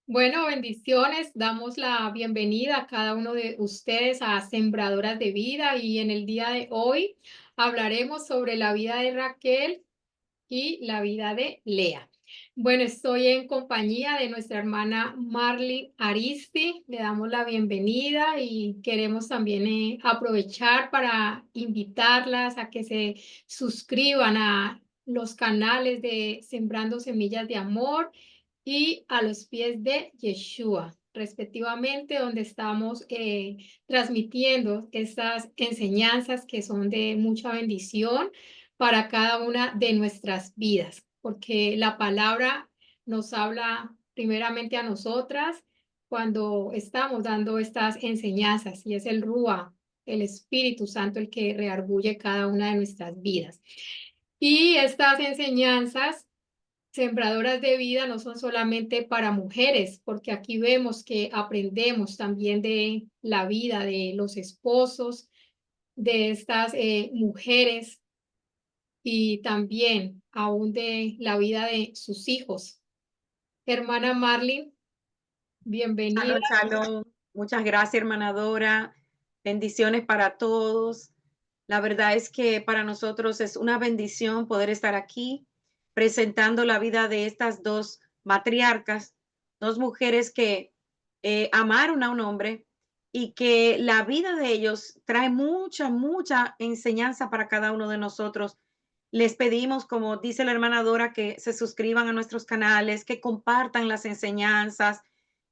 Bueno, bendiciones. Damos la bienvenida a cada uno de ustedes a Sembradoras de Vida y en el día de hoy hablaremos sobre la vida de Raquel y la vida de Lea. Bueno, estoy en compañía de nuestra hermana Marley Aristi. Le damos la bienvenida y queremos también aprovechar para invitarlas a que se suscriban a los canales de Sembrando Semillas de Amor y a los pies de Yeshua, respectivamente, donde estamos transmitiendo estas enseñanzas que son de mucha bendición para cada una de nuestras vidas, porque la palabra nos habla primeramente a nosotras cuando estamos dando estas enseñanzas y es el Rúa, el Espíritu Santo, el que reargulle cada una de nuestras vidas. Y estas enseñanzas sembradoras de vida no son solamente para mujeres, porque aquí vemos que aprendemos también de la vida de los esposos, de estas mujeres y también aún de la vida de sus hijos. Hermana Marlene, bienvenida. Shalom, shalom. Muchas gracias, hermana Dora. Bendiciones para todos. La verdad es que para nosotros es una bendición poder estar aquí presentando la vida de estas dos matriarcas, dos mujeres que amaron a un hombre y que la vida de ellos trae mucha enseñanza para cada uno de nosotros. Les pedimos, como dice la hermana Dora, que se suscriban a nuestros canales, que compartan las enseñanzas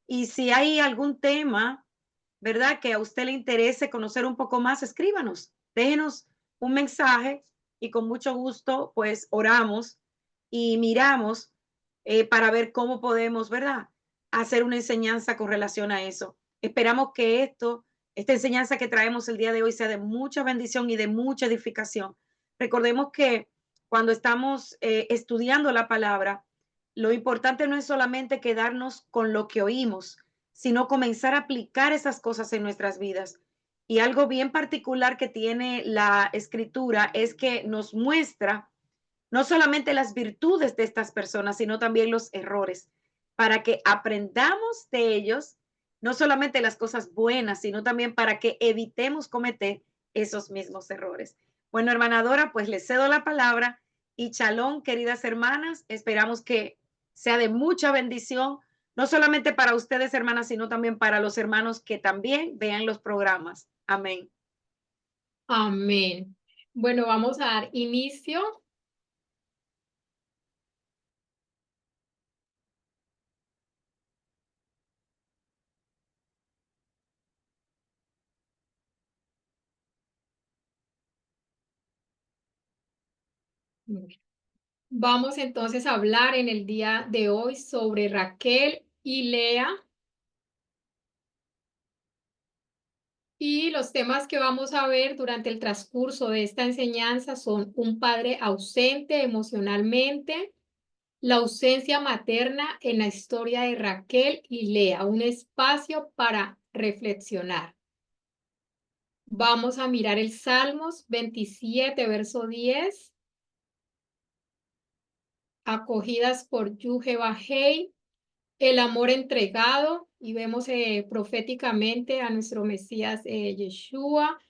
y si hay algún tema, ¿verdad? Que a usted le interese conocer un poco más, escríbanos, déjenos un mensaje y con mucho gusto, pues oramos y miramos para ver cómo podemos, ¿verdad? Hacer una enseñanza con relación a eso. Esperamos que esta enseñanza que traemos el día de hoy sea de mucha bendición y de mucha edificación. Recordemos que cuando estamos estudiando la palabra, lo importante no es solamente quedarnos con lo que oímos, sino comenzar a aplicar esas cosas en nuestras vidas. Y algo bien particular que tiene la escritura es que nos muestra no solamente las virtudes de estas personas, sino también los errores, para que aprendamos de ellos, no solamente las cosas buenas, sino también para que evitemos cometer esos mismos errores. Bueno, hermana Dora, pues le cedo la palabra y chalón, queridas hermanas, esperamos que sea de mucha bendición, no solamente para ustedes, hermanas, sino también para los hermanos que también vean los programas. Amén. Amén. Bueno, vamos a dar inicio. Vamos entonces a hablar en el día de hoy sobre Raquel y Lea. Y los temas que vamos a ver durante el transcurso de esta enseñanza son un padre ausente emocionalmente, la ausencia materna en la historia de Raquel y Lea, un espacio para reflexionar. Vamos a mirar el Salmos 27, verso 10, acogidas por Yuhe Bajei, el amor entregado, y vemos proféticamente a nuestro Mesías Yeshua.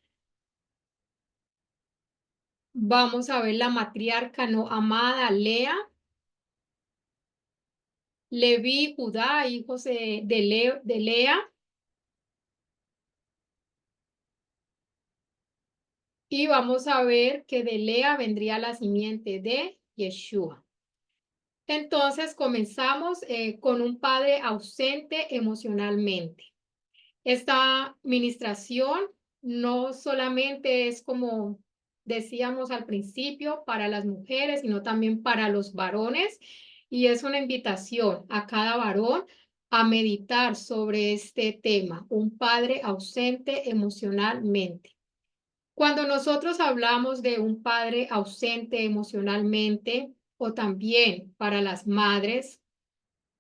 Vamos a ver la matriarca no amada, Lea, Leví, Judá, hijos de Lea, y vamos a ver que de Lea vendría la simiente de Yeshua. Entonces comenzamos con un padre ausente emocionalmente. Esta ministración no solamente es como decíamos al principio para las mujeres, sino también para los varones. Y es una invitación a cada varón a meditar sobre este tema, un padre ausente emocionalmente. Cuando nosotros hablamos de un padre ausente emocionalmente, o también para las madres,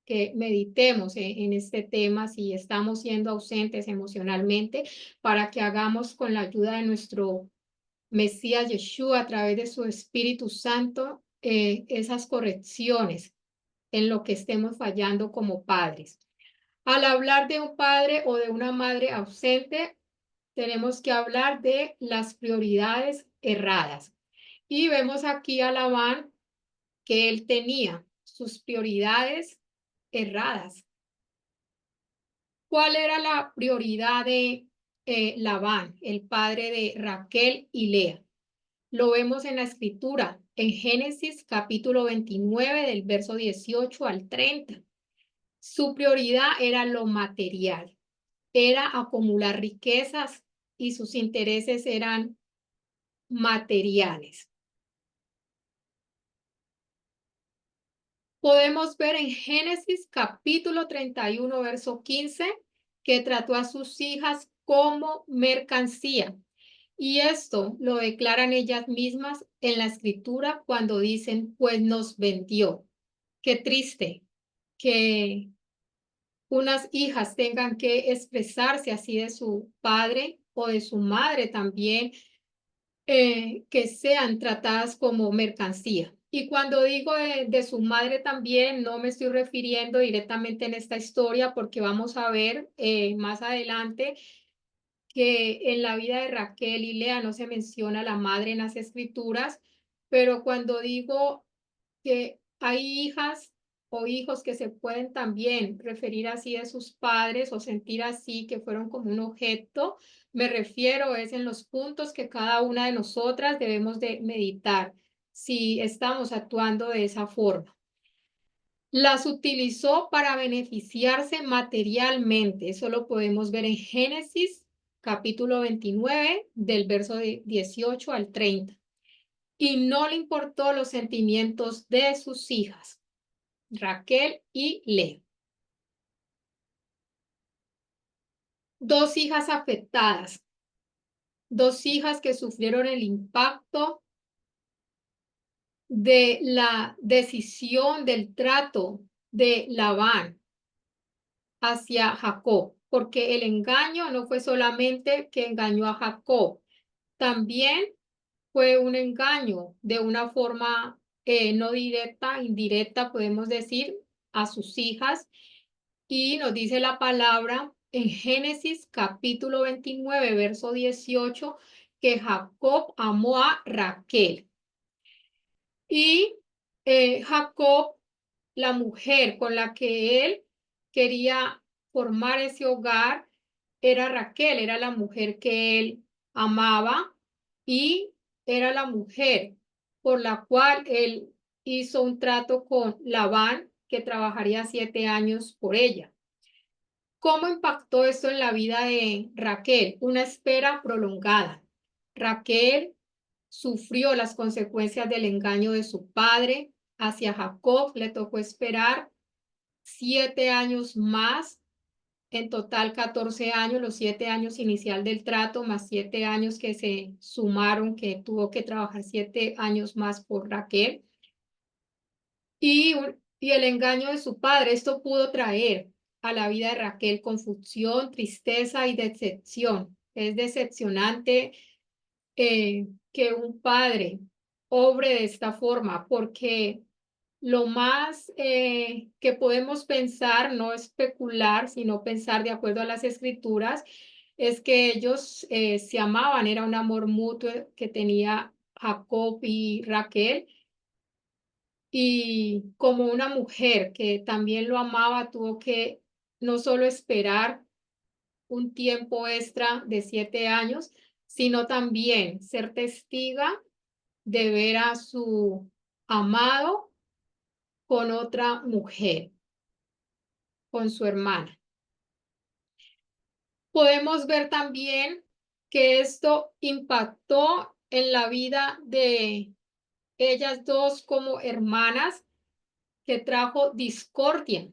que meditemos en este tema si estamos siendo ausentes emocionalmente, para que hagamos con la ayuda de nuestro Mesías Yeshua a través de su Espíritu Santo esas correcciones en lo que estemos fallando como padres. Al hablar de un padre o de una madre ausente, tenemos que hablar de las prioridades erradas. Y vemos aquí a Labán que él tenía sus prioridades erradas. ¿Cuál era la prioridad de Labán, el padre de Raquel y Lea? Lo vemos en la escritura, en Génesis capítulo 29, del verso 18 al 30. Su prioridad era lo material, era acumular riquezas y sus intereses eran materiales. Podemos ver en Génesis capítulo 31, verso 15, que trató a sus hijas como mercancía. Y esto lo declaran ellas mismas en la escritura cuando dicen, pues nos vendió. Qué triste que unas hijas tengan que expresarse así de su padre o de su madre también, que sean tratadas como mercancía. Y cuando digo de su madre también, no me estoy refiriendo directamente en esta historia, porque vamos a ver más adelante que en la vida de Raquel y Lea no se menciona la madre en las escrituras, pero cuando digo que hay hijas o hijos que se pueden también referir así de sus padres o sentir así que fueron como un objeto, me refiero es en los puntos que cada una de nosotras debemos de meditar si estamos actuando de esa forma. Las utilizó para beneficiarse materialmente. Eso lo podemos ver en Génesis capítulo 29 del verso de 18 al 30. Y no le importó los sentimientos de sus hijas, Raquel y Lea. Dos hijas afectadas, dos hijas que sufrieron el impacto de la decisión del trato de Labán hacia Jacob, porque el engaño no fue solamente que engañó a Jacob, también fue un engaño de una forma no directa, indirecta, podemos decir, a sus hijas. Y nos dice la palabra en Génesis capítulo 29, verso 18, que Jacob amó a Raquel. Y Jacob, la mujer con la que él quería formar ese hogar, era Raquel, era la mujer que él amaba y era la mujer por la cual él hizo un trato con Labán, que trabajaría 7 años por ella. ¿Cómo impactó esto en la vida de Raquel? Una espera prolongada. Raquel sufrió las consecuencias del engaño de su padre hacia Jacob. Le tocó esperar 7 años más, en total 14 años, los 7 años inicial del trato, más 7 años que se sumaron, que tuvo que trabajar 7 años más por Raquel. Y el engaño de su padre, esto pudo traer a la vida de Raquel confusión, tristeza y decepción. Es decepcionante que un padre obre de esta forma, porque lo más que podemos pensar, no especular, sino pensar de acuerdo a las escrituras, es que ellos se amaban, era un amor mutuo que tenía Jacob y Raquel, y como una mujer que también lo amaba, tuvo que no solo esperar un tiempo extra de 7 años, sino también ser testiga de ver a su amado con otra mujer, con su hermana. Podemos ver también que esto impactó en la vida de ellas dos como hermanas, que trajo discordia.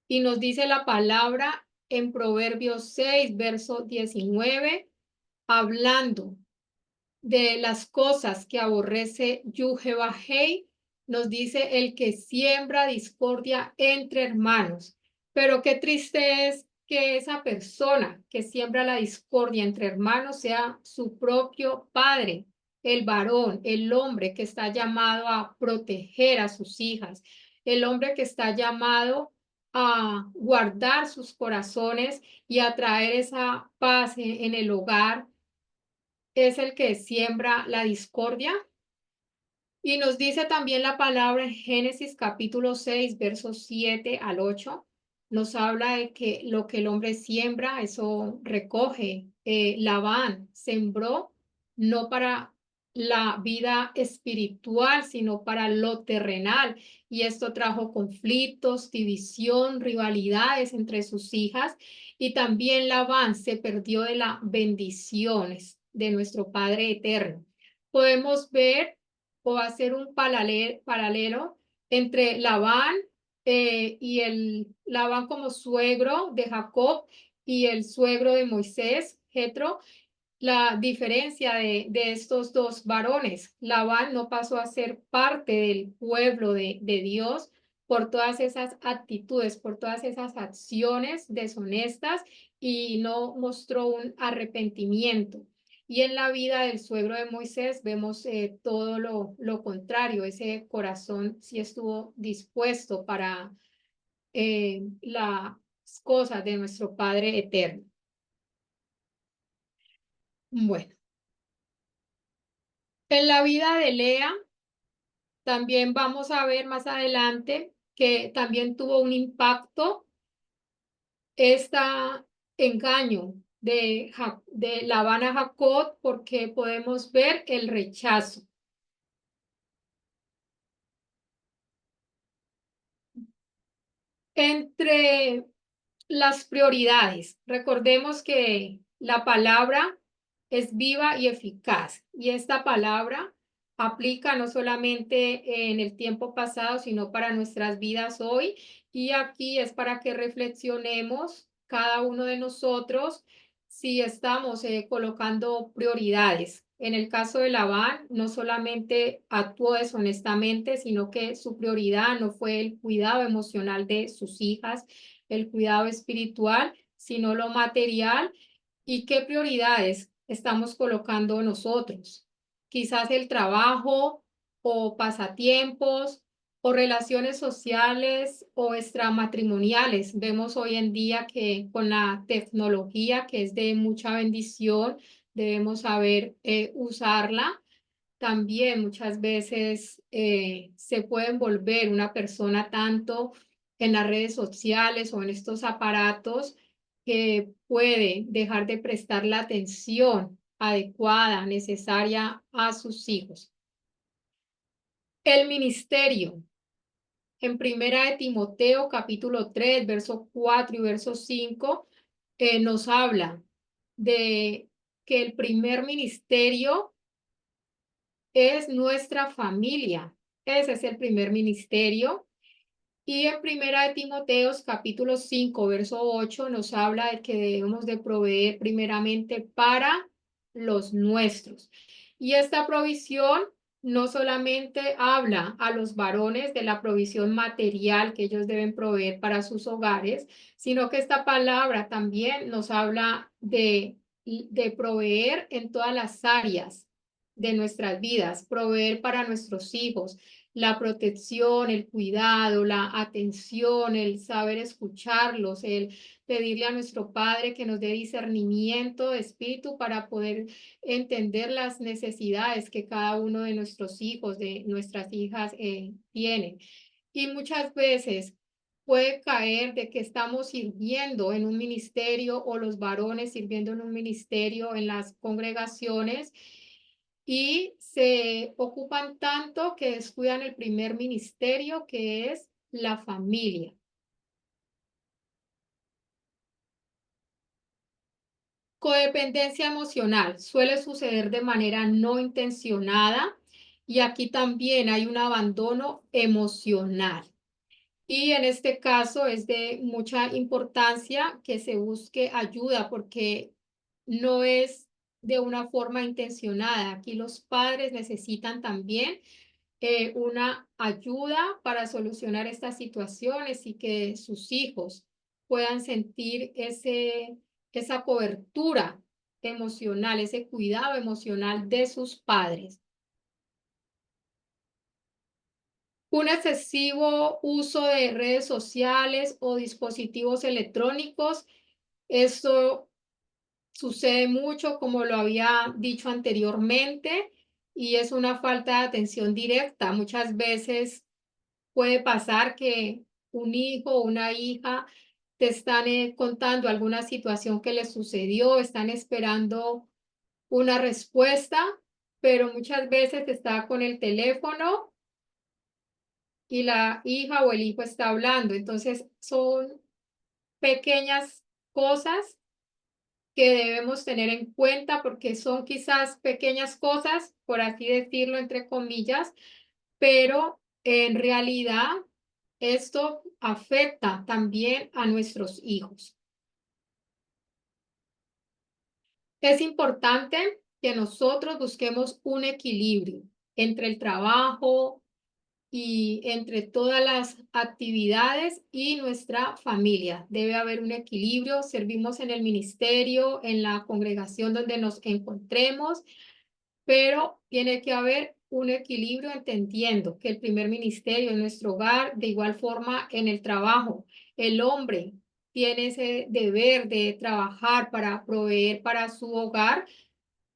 Y nos dice la palabra en Proverbios 6, verso 19, hablando de las cosas que aborrece Yuhebahei, nos dice el que siembra discordia entre hermanos. Pero qué triste es que esa persona que siembra la discordia entre hermanos sea su propio padre, el varón, el hombre que está llamado a proteger a sus hijas, el hombre que está llamado a guardar sus corazones y a traer esa paz en el hogar, es el que siembra la discordia. Y nos dice también la palabra en Génesis capítulo 6 versos 7 al 8. Nos habla de que lo que el hombre siembra, eso recoge. Labán sembró no para la vida espiritual, sino para lo terrenal. Y esto trajo conflictos, división, rivalidades entre sus hijas. Y también Labán se perdió de las bendiciones de nuestro Padre eterno. Podemos ver o hacer un paralelo entre Labán y el Labán como suegro de Jacob y el suegro de Moisés, Jetro, la diferencia de estos dos varones. Labán no pasó a ser parte del pueblo de Dios por todas esas actitudes, por todas esas acciones deshonestas y no mostró un arrepentimiento. Y en la vida del suegro de Moisés vemos todo lo contrario, ese corazón sí estuvo dispuesto para las cosas de nuestro Padre eterno. Bueno, en la vida de Lea también vamos a ver más adelante que también tuvo un impacto este engaño de Labán a Jacob, porque podemos ver el rechazo. Entre las prioridades, recordemos que la palabra es viva y eficaz, y esta palabra aplica no solamente en el tiempo pasado, sino para nuestras vidas hoy. Y aquí es para que reflexionemos cada uno de nosotros si estamos colocando prioridades. En el caso de Labán, no solamente actuó deshonestamente, sino que su prioridad no fue el cuidado emocional de sus hijas, el cuidado espiritual, sino lo material. ¿Y qué prioridades estamos colocando nosotros? Quizás el trabajo o pasatiempos o relaciones sociales o extramatrimoniales. Vemos hoy en día que con la tecnología, que es de mucha bendición, debemos saber usarla. También muchas veces se puede envolver una persona tanto en las redes sociales o en estos aparatos que puede dejar de prestar la atención adecuada, necesaria a sus hijos. El ministerio. En Primera de Timoteo, capítulo 3 verso 4 y verso 5, nos habla de que el primer ministerio es nuestra familia. Ese es el primer ministerio. Y en Primera de Timoteos, capítulo 5 verso 8, nos habla de que debemos de proveer primeramente para los nuestros. Y esta provisión no solamente habla a los varones de la provisión material que ellos deben proveer para sus hogares, sino que esta palabra también nos habla de proveer en todas las áreas de nuestras vidas, proveer para nuestros hijos, la protección, el cuidado, la atención, el saber escucharlos, el pedirle a nuestro Padre que nos dé discernimiento de espíritu para poder entender las necesidades que cada uno de nuestros hijos, de nuestras hijas tienen. Y muchas veces puede caer de que estamos sirviendo en un ministerio o los varones sirviendo en un ministerio en las congregaciones y se ocupan tanto que descuidan el primer ministerio, que es la familia. Codependencia emocional suele suceder de manera no intencionada y aquí también hay un abandono emocional. Y en este caso es de mucha importancia que se busque ayuda porque no es de una forma intencionada. Aquí los padres necesitan también una ayuda para solucionar estas situaciones y que sus hijos puedan sentir esa cobertura emocional, ese cuidado emocional de sus padres. Un excesivo uso de redes sociales o dispositivos electrónicos, esto sucede mucho, como lo había dicho anteriormente, y es una falta de atención directa. Muchas veces puede pasar que un hijo o una hija te están contando alguna situación que les sucedió, están esperando una respuesta, pero muchas veces está con el teléfono y la hija o el hijo está hablando. Entonces, son pequeñas cosas que debemos tener en cuenta porque son quizás pequeñas cosas, por así decirlo, entre comillas, pero en realidad esto afecta también a nuestros hijos. Es importante que nosotros busquemos un equilibrio entre el trabajo y entre todas las actividades y nuestra familia. Debe haber un equilibrio. Servimos en el ministerio, en la congregación donde nos encontremos, pero tiene que haber un equilibrio entendiendo que el primer ministerio es nuestro hogar, de igual forma en el trabajo. El hombre tiene ese deber de trabajar para proveer para su hogar,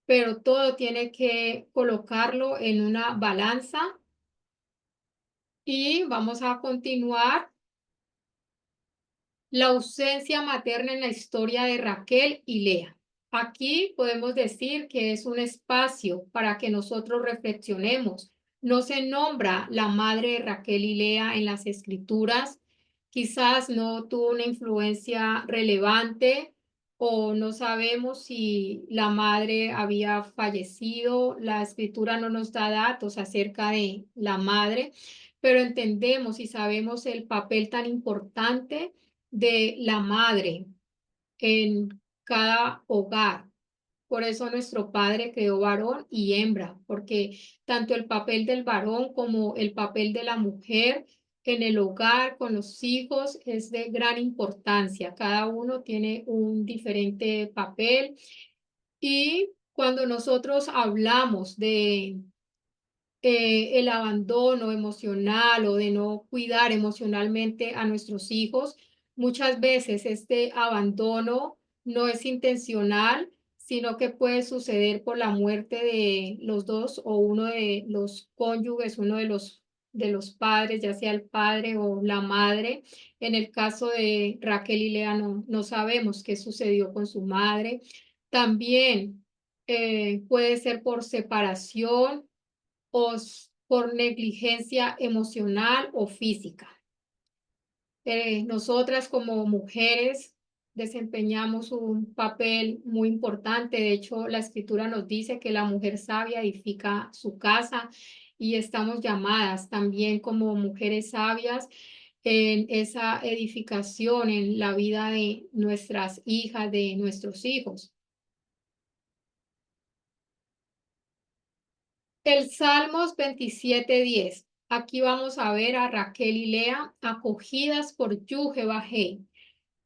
pero todo tiene que colocarlo en una balanza y vamos a continuar. La ausencia materna en la historia de Raquel y Lea. Aquí podemos decir que es un espacio para que nosotros reflexionemos. No se nombra la madre de Raquel y Lea en las escrituras. Quizás no tuvo una influencia relevante o no sabemos si la madre había fallecido. La escritura no nos da datos acerca de la madre, pero entendemos y sabemos el papel tan importante de la madre en cada hogar. Por eso nuestro Padre creó varón y hembra, porque tanto el papel del varón como el papel de la mujer en el hogar con los hijos es de gran importancia. Cada uno tiene un diferente papel y cuando nosotros hablamos de el abandono emocional o de no cuidar emocionalmente a nuestros hijos. Muchas veces este abandono no es intencional, sino que puede suceder por la muerte de los dos o uno de los cónyuges, uno de los padres, ya sea el padre o la madre. En el caso de Raquel y Lea no sabemos qué sucedió con su madre. También puede ser por separación o por negligencia emocional o física. Nosotras como mujeres desempeñamos un papel muy importante. De hecho, la escritura nos dice que la mujer sabia edifica su casa y estamos llamadas también como mujeres sabias en esa edificación en la vida de nuestras hijas, de nuestros hijos. El Salmos 27:10. Aquí vamos a ver a Raquel y Lea acogidas por Yuhebahei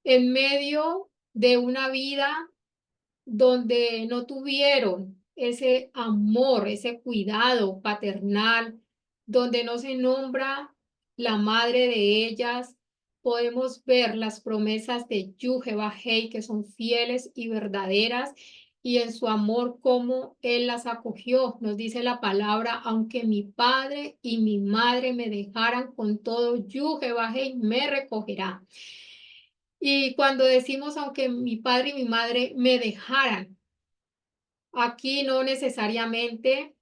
en medio de una vida donde no tuvieron ese amor, ese cuidado paternal, donde no se nombra la madre de ellas, podemos ver las promesas de Yuhebahei que son fieles y verdaderas y en su amor como Él las acogió. Nos dice la palabra, aunque mi padre y mi madre me dejaran con todo, Yuhebahei me recogerá. Y cuando decimos, aunque mi padre y mi madre me dejaran, aquí no necesariamente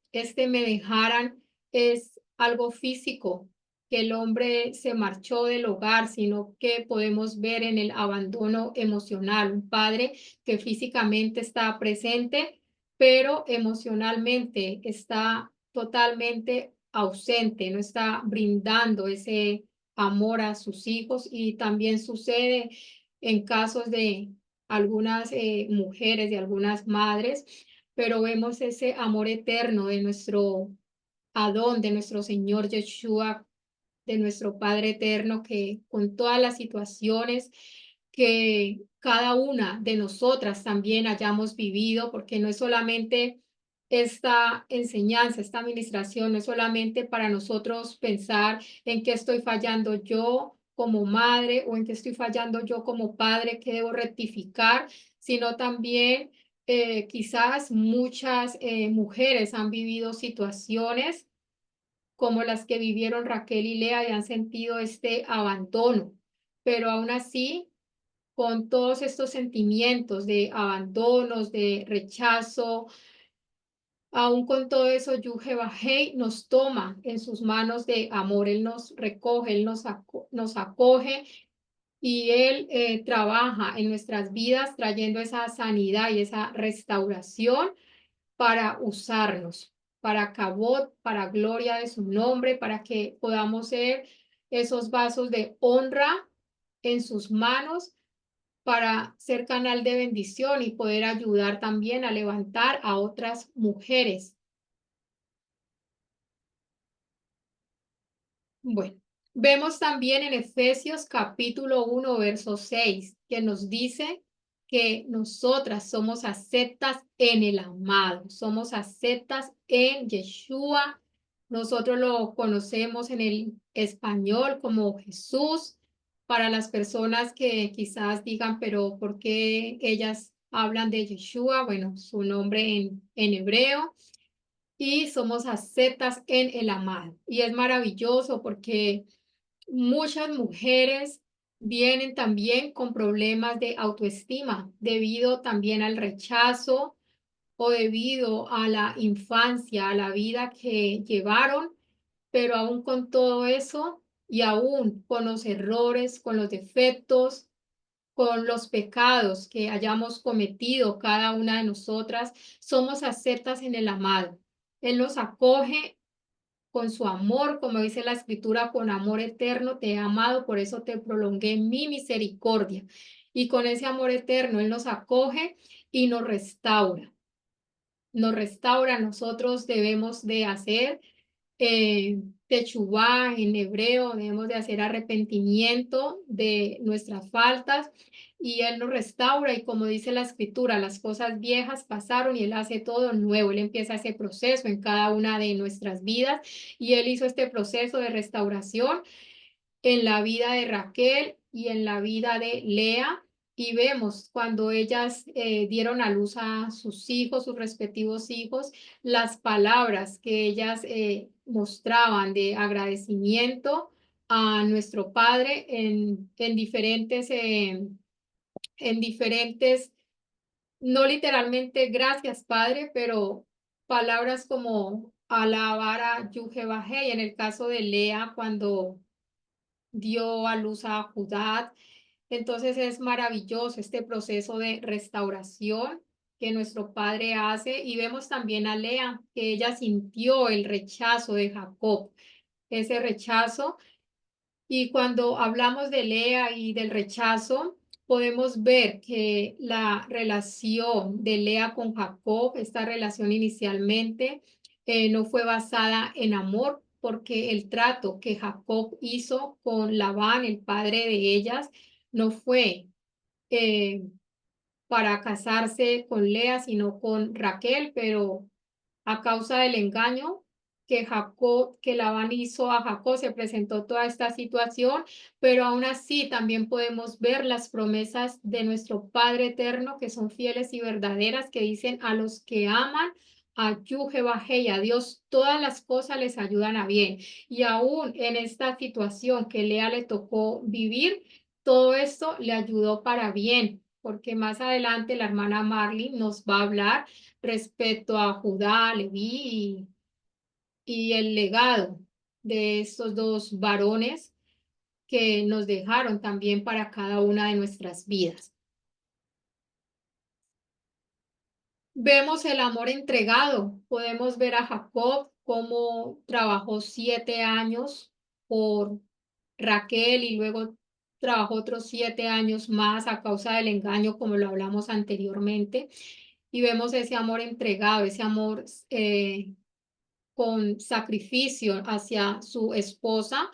me dejaran es algo físico, que el hombre se marchó del hogar, sino que podemos ver en el abandono emocional, un padre que físicamente está presente, pero emocionalmente está totalmente ausente, no está brindando ese amor a sus hijos y también sucede en casos de algunas mujeres, de algunas madres, pero vemos ese amor eterno de nuestro Adón, de nuestro Señor Yeshua, de nuestro Padre eterno, que con todas las situaciones que cada una de nosotras también hayamos vivido, porque no es solamente esta enseñanza, esta administración, no es solamente para nosotros pensar en qué estoy fallando yo como madre o en qué estoy fallando yo como padre, qué debo rectificar, sino también quizás muchas mujeres han vivido situaciones como las que vivieron Raquel y Lea y han sentido este abandono, pero aún así, con todos estos sentimientos de abandonos, de rechazo, aún con todo eso, Yuhe Bajei nos toma en sus manos de amor, Él nos recoge, Él nos acoge y Él trabaja en nuestras vidas trayendo esa sanidad y esa restauración para usarnos, para cabot, para gloria de su nombre, para que podamos ser esos vasos de honra en sus manos para ser canal de bendición y poder ayudar también a levantar a otras mujeres. Bueno, vemos también en Efesios capítulo 1 verso 6 que nos dice que nosotras somos aceptas en el amado, somos aceptas en Yeshua. Nosotros lo conocemos en el español como Jesús. Para las personas que quizás digan, pero ¿por qué ellas hablan de Yeshua? Bueno, su nombre en hebreo y somos aceptas en el amado. Y es maravilloso porque muchas mujeres vienen también con problemas de autoestima debido también al rechazo o debido a la infancia, a la vida que llevaron, pero aún con todo eso y aún con los errores, con los defectos, con los pecados que hayamos cometido cada una de nosotras, somos aceptas en el amado. Él nos acoge con su amor, como dice la escritura, con amor eterno te he amado, por eso te prolongué mi misericordia. Y con ese amor eterno Él nos acoge y nos restaura. Nos restaura, nosotros debemos de hacer techubá en hebreo, debemos de hacer arrepentimiento de nuestras faltas y Él nos restaura y como dice la escritura, las cosas viejas pasaron y Él hace todo nuevo, Él empieza ese proceso en cada una de nuestras vidas y Él hizo este proceso de restauración en la vida de Raquel y en la vida de Lea. Y vemos cuando ellas dieron a luz a sus hijos, sus respectivos hijos, las palabras que ellas mostraban de agradecimiento a nuestro Padre en diferentes, no literalmente gracias Padre, pero palabras como alabar a Yuhebahei, en el caso de Lea cuando dio a luz a Judá. Entonces es maravilloso este proceso de restauración que nuestro Padre hace y vemos también a Lea, que ella sintió el rechazo de Jacob, ese rechazo. Y cuando hablamos de Lea y del rechazo, podemos ver que la relación de Lea con Jacob, esta relación inicialmente, no fue basada en amor, porque el trato que Jacob hizo con Labán, el padre de ellas, no fue eh, para casarse con Lea, sino con Raquel, pero a causa del engaño que Labán hizo a Jacob, se presentó toda esta situación, pero aún así también podemos ver las promesas de nuestro Padre eterno que son fieles y verdaderas, que dicen a los que aman a Yujebaje y a Dios, todas las cosas les ayudan a bien. Y aún en esta situación que Lea le tocó vivir, todo esto le ayudó para bien, porque más adelante la hermana Marley nos va a hablar respecto a Judá, Leví y el legado de estos dos varones que nos dejaron también para cada una de nuestras vidas. Vemos el amor entregado. Podemos ver a Jacob cómo trabajó 7 años por Raquel y luego trabajó otros 7 años más a causa del engaño, como lo hablamos anteriormente. Y vemos ese amor entregado, ese amor con sacrificio hacia su esposa.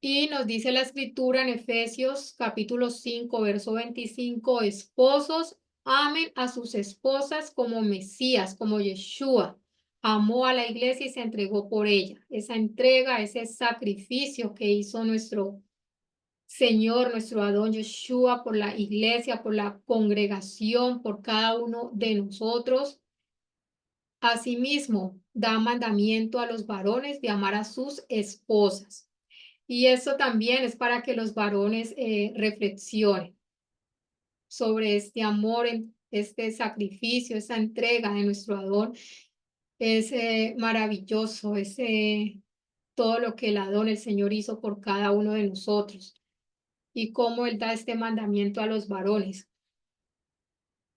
Y nos dice la escritura en Efesios capítulo 5, verso 25, esposos, amen a sus esposas como Mesías, como Yeshua. Amó a la iglesia y se entregó por ella. Esa entrega, ese sacrificio que hizo nuestro Señor, nuestro Adón Yeshua, por la iglesia, por la congregación, por cada uno de nosotros. Asimismo, da mandamiento a los varones de amar a sus esposas. Y eso también es para que los varones reflexionen sobre este amor, este sacrificio, esa entrega de nuestro Adón. Es maravilloso, es todo lo que el Adón, el Señor, hizo por cada uno de nosotros y cómo Él da este mandamiento a los varones.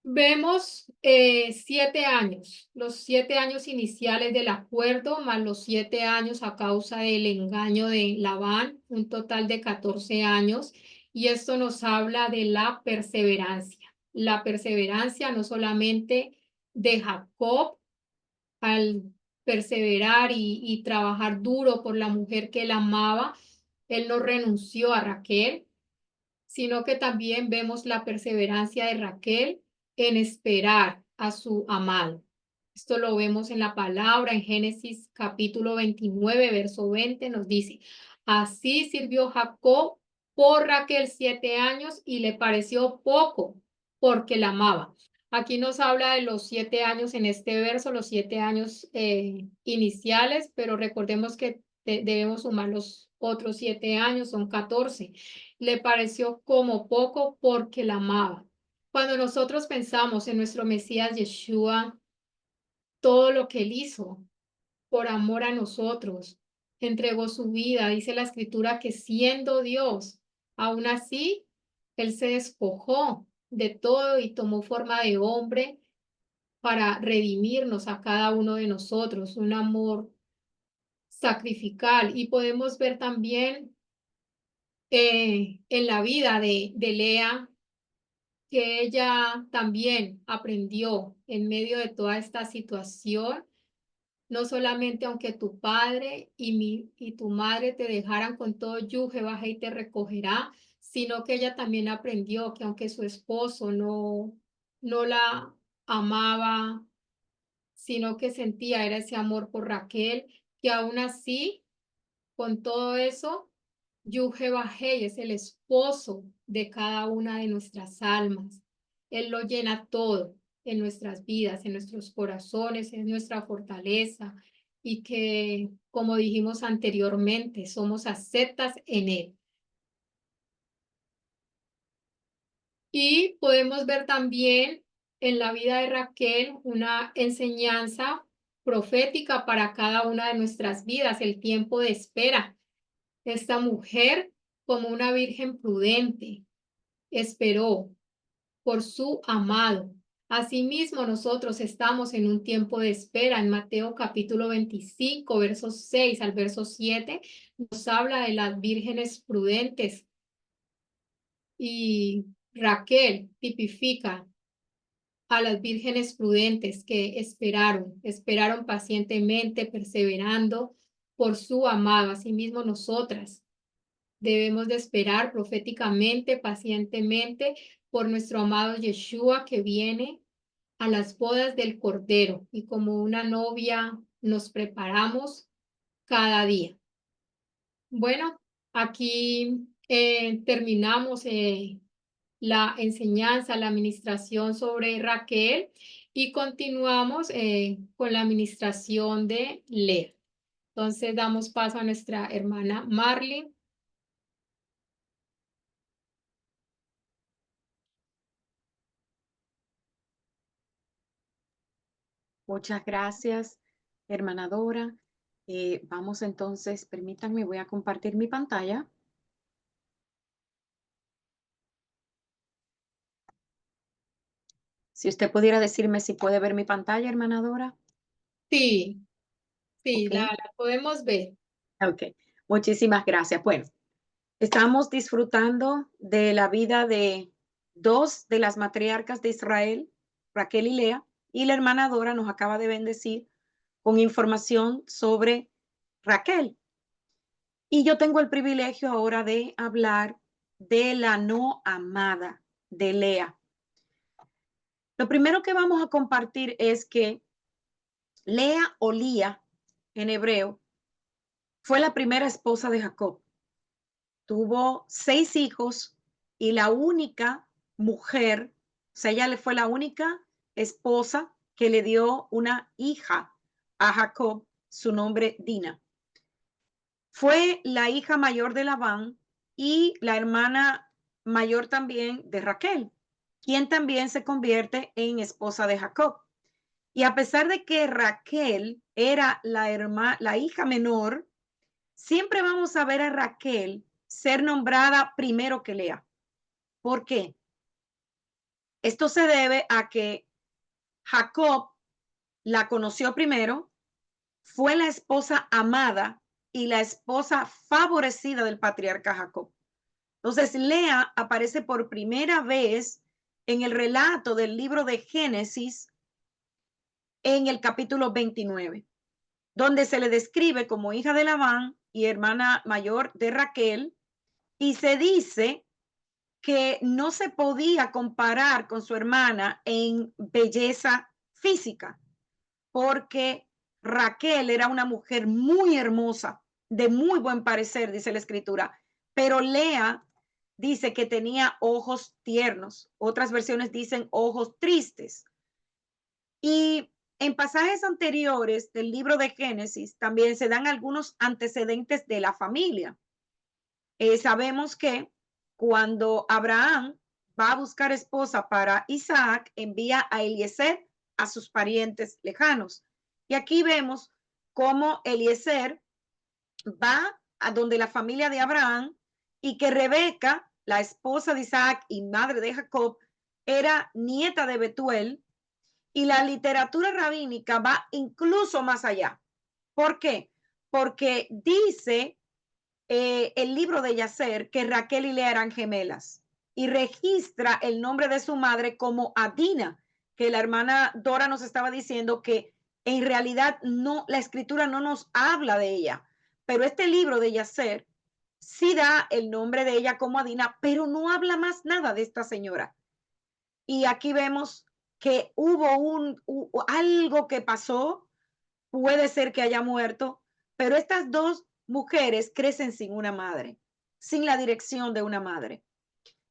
Vemos 7 años, los 7 años iniciales del acuerdo, más los 7 años a causa del engaño de Labán, un total de 14 años. Y esto nos habla de la perseverancia no solamente de Jacob al perseverar y trabajar duro por la mujer que él amaba, él no renunció a Raquel, sino que también vemos la perseverancia de Raquel en esperar a su amado. Esto lo vemos en la palabra, en Génesis capítulo 29, verso 20, nos dice, así sirvió Jacob por Raquel 7 años y le pareció poco porque la amaba. Aquí nos habla de los 7 años en este verso, los 7 años iniciales, pero recordemos que debemos sumar los otros 7 años, son 14. Le pareció como poco porque la amaba. Cuando nosotros pensamos en nuestro Mesías Yeshua, todo lo que él hizo por amor a nosotros, entregó su vida, dice la escritura que siendo Dios, aún así, él se despojó de todo y tomó forma de hombre para redimirnos a cada uno de nosotros, un amor sacrificial. Y podemos ver también en la vida de Lea, que ella también aprendió en medio de toda esta situación, no solamente aunque tu padre y tu madre te dejaran con todo yugo, baja y te recogerá, sino que ella también aprendió que aunque su esposo no la amaba, sino que sentía era ese amor por Raquel, que aún así, con todo eso, Yuhebahey es el esposo de cada una de nuestras almas. Él lo llena todo en nuestras vidas, en nuestros corazones, en nuestra fortaleza y que, como dijimos anteriormente, somos aceptas en Él. Y podemos ver también en la vida de Raquel una enseñanza profética para cada una de nuestras vidas, el tiempo de espera. Esta mujer, como una virgen prudente, esperó por su amado. Asimismo, nosotros estamos en un tiempo de espera. En Mateo capítulo 25, versos 6 al verso 7, nos habla de las vírgenes prudentes y Raquel tipifica a las vírgenes prudentes que esperaron pacientemente, perseverando por su amado. Asimismo, nosotras debemos de esperar proféticamente, pacientemente por nuestro amado Yeshua que viene a las bodas del Cordero y como una novia nos preparamos cada día. Bueno, aquí terminamos la enseñanza, la administración sobre Raquel y continuamos con la administración de Lea. Entonces damos paso a nuestra hermana Marlene. Muchas gracias, hermana Dora. Vamos entonces, permítanme, voy a compartir mi pantalla. Si usted pudiera decirme si puede ver mi pantalla, hermana Dora. Sí, sí, Ok, la podemos ver. ok. Muchísimas gracias. Bueno, estamos disfrutando de la vida de dos de las matriarcas de Israel, Raquel y Lea, y la hermana Dora nos acaba de bendecir con información sobre Raquel. Y yo tengo el privilegio ahora de hablar de la no amada de Lea. Lo primero que vamos a compartir es que Lea o Lía en hebreo fue la primera esposa de Jacob. Tuvo 6 hijos y la única mujer, o sea, ella le fue la única esposa que le dio una hija a Jacob, su nombre Dina. Fue la hija mayor de Labán y la hermana mayor también de Raquel, quien también se convierte en esposa de Jacob. Y a pesar de que Raquel era la hija menor, siempre vamos a ver a Raquel ser nombrada primero que Lea. ¿Por qué? Esto se debe a que Jacob la conoció primero, fue la esposa amada y la esposa favorecida del patriarca Jacob. Entonces, Lea aparece por primera vez en el relato del libro de Génesis en el capítulo 29, donde se le describe como hija de Labán y hermana mayor de Raquel, y se dice que no se podía comparar con su hermana en belleza física, porque Raquel era una mujer muy hermosa, de muy buen parecer, dice la escritura, pero Lea dice que tenía ojos tiernos, otras versiones dicen ojos tristes. Y en pasajes anteriores del libro de Génesis también se dan algunos antecedentes de la familia. Sabemos que cuando Abraham va a buscar esposa para Isaac, envía a Eliezer a sus parientes lejanos. Y aquí vemos cómo Eliezer va a donde la familia de Abraham y que Rebeca, la esposa de Isaac y madre de Jacob, era nieta de Betuel, y la literatura rabínica va incluso más allá. ¿Por qué? Porque dice el libro de Yacer que Raquel y Lea eran gemelas y registra el nombre de su madre como Adina, que la hermana Dora nos estaba diciendo que en realidad no, la escritura no nos habla de ella, pero este libro de Yacer sí da el nombre de ella como Adina, pero no habla más nada de esta señora. Y aquí vemos que algo que pasó, puede ser que haya muerto, pero estas dos mujeres crecen sin una madre, sin la dirección de una madre.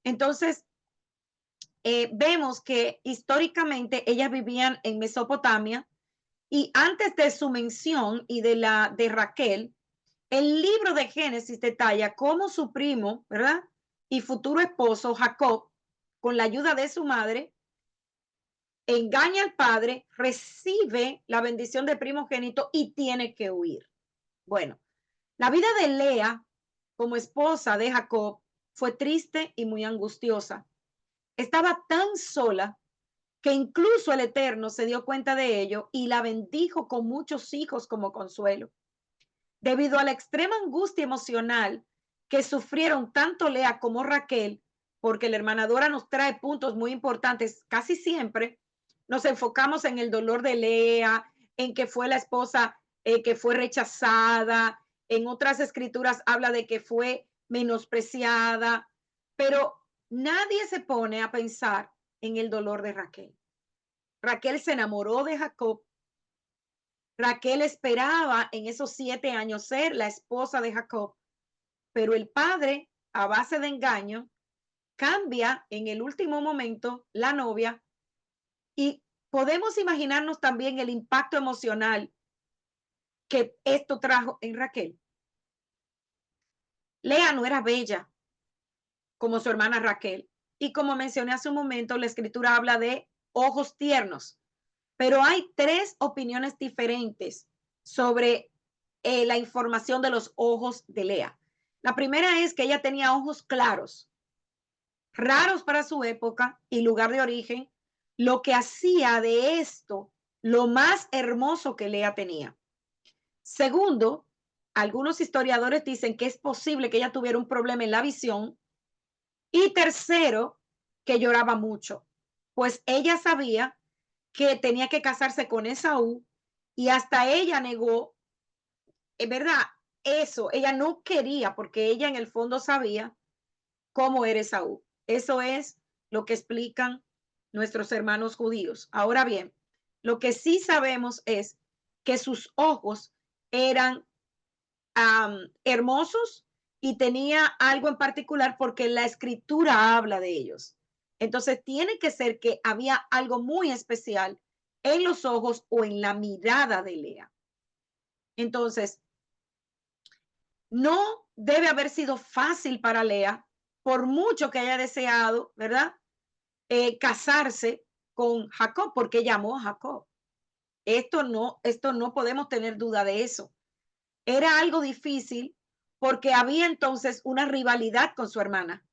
Entonces, vemos que históricamente ellas vivían en Mesopotamia y antes de su mención y de Raquel, el libro de Génesis detalla cómo su primo, ¿verdad? Y futuro esposo Jacob, con la ayuda de su madre, engaña al padre, recibe la bendición de primogénito y tiene que huir. Bueno, la vida de Lea como esposa de Jacob fue triste y muy angustiosa. Estaba tan sola que incluso el Eterno se dio cuenta de ello y la bendijo con muchos hijos como consuelo. Debido a la extrema angustia emocional que sufrieron tanto Lea como Raquel, porque la hermana Dora nos trae puntos muy importantes, casi siempre nos enfocamos en el dolor de Lea, en que fue la esposa que fue rechazada, en otras escrituras habla de que fue menospreciada, pero nadie se pone a pensar en el dolor de Raquel. Raquel se enamoró de Jacob. Raquel esperaba en esos 7 años ser la esposa de Jacob, pero el padre, a base de engaño, cambia en el último momento la novia y podemos imaginarnos también el impacto emocional que esto trajo en Raquel. Lea no era bella como su hermana Raquel y como mencioné hace un momento, la escritura habla de ojos tiernos, pero hay 3 opiniones diferentes sobre la información de los ojos de Lea. La primera es que ella tenía ojos claros, raros para su época y lugar de origen, lo que hacía de esto lo más hermoso que Lea tenía. Segundo, algunos historiadores dicen que es posible que ella tuviera un problema en la visión. Y tercero, que lloraba mucho, pues ella sabía que tenía que casarse con Esaú y hasta ella negó, es verdad, eso, ella no quería porque ella en el fondo sabía cómo era Esaú. Eso es lo que explican nuestros hermanos judíos. Ahora bien, lo que sí sabemos es que sus ojos eran hermosos y tenía algo en particular porque la escritura habla de ellos. Entonces tiene que ser que había algo muy especial en los ojos o en la mirada de Lea. Entonces, no debe haber sido fácil para Lea, por mucho que haya deseado, ¿verdad? Casarse con Jacob, porque ella amó a Jacob. Esto no podemos tener duda de eso. Era algo difícil porque había entonces una rivalidad con su hermana.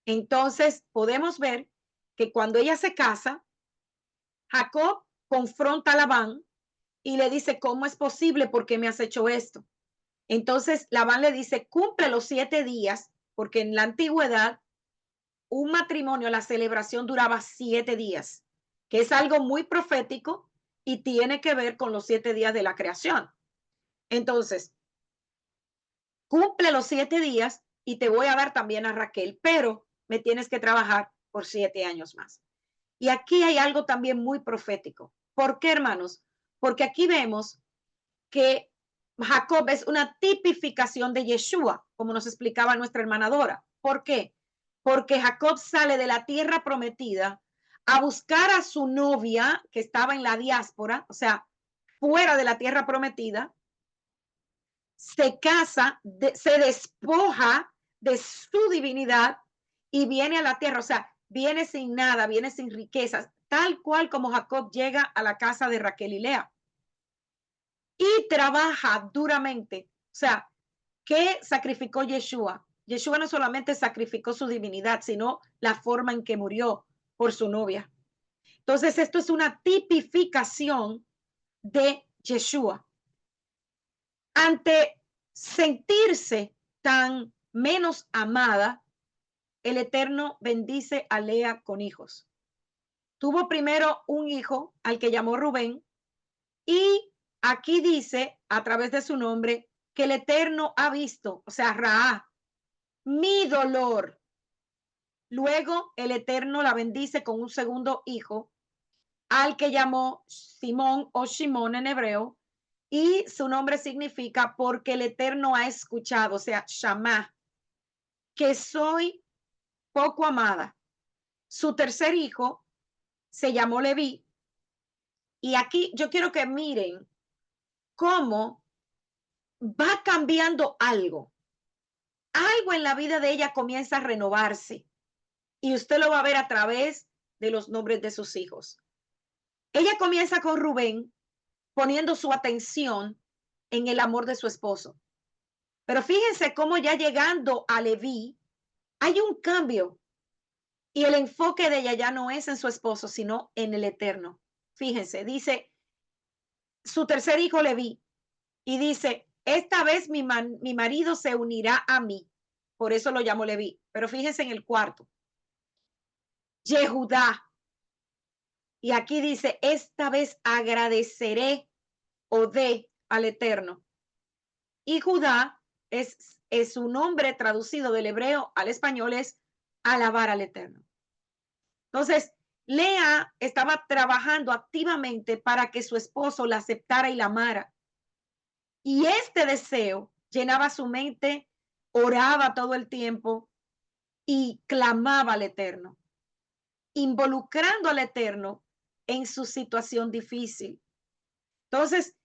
Entonces podemos ver que cuando ella se casa, Jacob confronta a Labán y le dice, ¿cómo es posible? ¿Por qué me has hecho esto? Entonces Labán le dice, cumple los 7 días, porque en la antigüedad un matrimonio, la celebración duraba 7 días, que es algo muy profético y tiene que ver con los 7 días de la creación. Entonces, cumple los 7 días y te voy a dar también a Raquel, pero me tienes que trabajar por 7 años más. Y aquí hay algo también muy profético. ¿Por qué, hermanos? Porque aquí vemos que Jacob es una tipificación de Yeshua, como nos explicaba nuestra hermana Dora. ¿Por qué? Porque Jacob sale de la tierra prometida a buscar a su novia que estaba en la diáspora, o sea, fuera de la tierra prometida, se casa, se despoja de su divinidad y viene a la tierra, o sea, viene sin nada, viene sin riquezas, tal cual como Jacob llega a la casa de Raquel y Lea. Y trabaja duramente. O sea, ¿qué sacrificó Yeshua? Yeshua no solamente sacrificó su divinidad, sino la forma en que murió por su novia. Entonces, esto es una tipificación de Yeshua. Ante sentirse tan menos amada, el Eterno bendice a Lea con hijos. Tuvo primero un hijo al que llamó Rubén y aquí dice a través de su nombre que el Eterno ha visto, o sea, Ra, mi dolor. Luego el Eterno la bendice con un segundo hijo al que llamó Simón o Shimón en hebreo, y su nombre significa porque el Eterno ha escuchado, o sea, Shamá, que soy poco amada. Su tercer hijo se llamó Leví, y aquí yo quiero que miren cómo va cambiando algo. Algo en la vida de ella comienza a renovarse, y usted lo va a ver a través de los nombres de sus hijos. Ella comienza con Rubén, poniendo su atención en el amor de su esposo. Pero fíjense cómo ya llegando a Leví, hay un cambio y el enfoque de ella ya no es en su esposo, sino en el Eterno. Fíjense, dice su tercer hijo Leví y dice, esta vez mi marido se unirá a mí. Por eso lo llamo Leví. Pero fíjense en el cuarto. Yehudá. Y aquí dice, esta vez agradeceré o de al Eterno. Y Judá es su nombre traducido del hebreo al español, es alabar al Eterno. Entonces, Lea estaba trabajando activamente para que su esposo la aceptara y la amara. Y este deseo llenaba su mente, oraba todo el tiempo y clamaba al Eterno, involucrando al Eterno en su situación difícil. Entonces,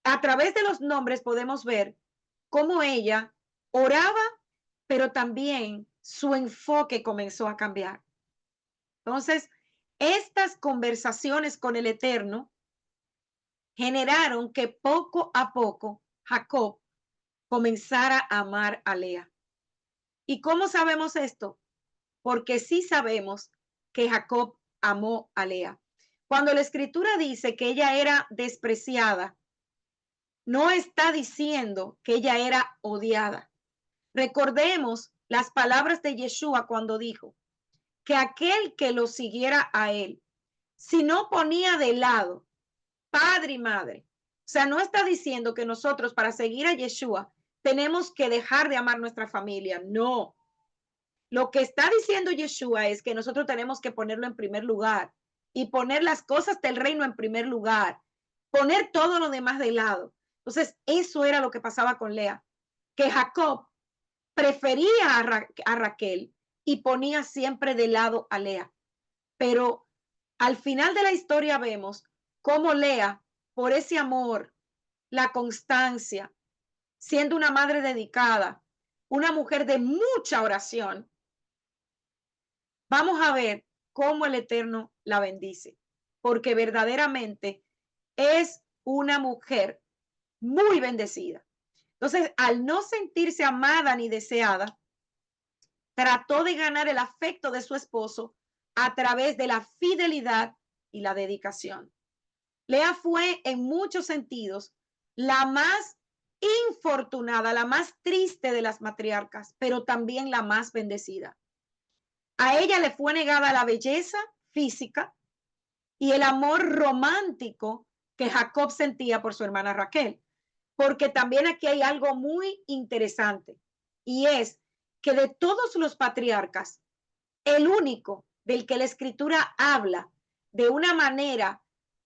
a través de los nombres podemos ver cómo ella oraba, pero también su enfoque comenzó a cambiar. Entonces, estas conversaciones con el Eterno generaron que poco a poco Jacob comenzara a amar a Lea. ¿Y cómo sabemos esto? Porque sí sabemos que Jacob amó a Lea. Cuando la escritura dice que ella era despreciada, no está diciendo que ella era odiada. Recordemos las palabras de Yeshua cuando dijo que aquel que lo siguiera a él, si no ponía de lado padre y madre, o sea, no está diciendo que nosotros para seguir a Yeshua tenemos que dejar de amar nuestra familia, no. Lo que está diciendo Yeshua es que nosotros tenemos que ponerlo en primer lugar y poner las cosas del reino en primer lugar, poner todo lo demás de lado. Entonces, eso era lo que pasaba con Lea, que Jacob prefería a Raquel y ponía siempre de lado a Lea. Pero al final de la historia vemos cómo Lea, por ese amor, la constancia, siendo una madre dedicada, una mujer de mucha oración, vamos a ver cómo el Eterno la bendice, porque verdaderamente es una mujer muy bendecida. Entonces, al no sentirse amada ni deseada, trató de ganar el afecto de su esposo a través de la fidelidad y la dedicación. Lea fue en muchos sentidos la más infortunada, la más triste de las matriarcas, pero también la más bendecida. A ella le fue negada la belleza física y el amor romántico que Jacob sentía por su hermana Raquel. Porque también aquí hay algo muy interesante y es que de todos los patriarcas, el único del que la escritura habla de una manera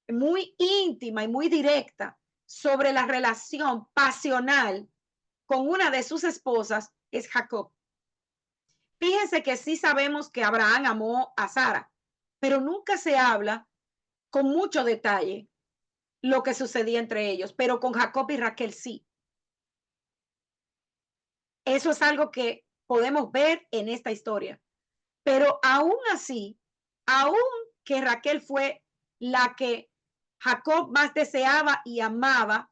muy íntima y muy directa sobre la relación pasional con una de sus esposas es Jacob. Fíjense que sí sabemos que Abraham amó a Sara, pero nunca se habla con mucho detalle lo que sucedía entre ellos, pero con Jacob y Raquel sí. Eso es algo que podemos ver en esta historia. Pero aún así, aún que Raquel fue la que Jacob más deseaba y amaba,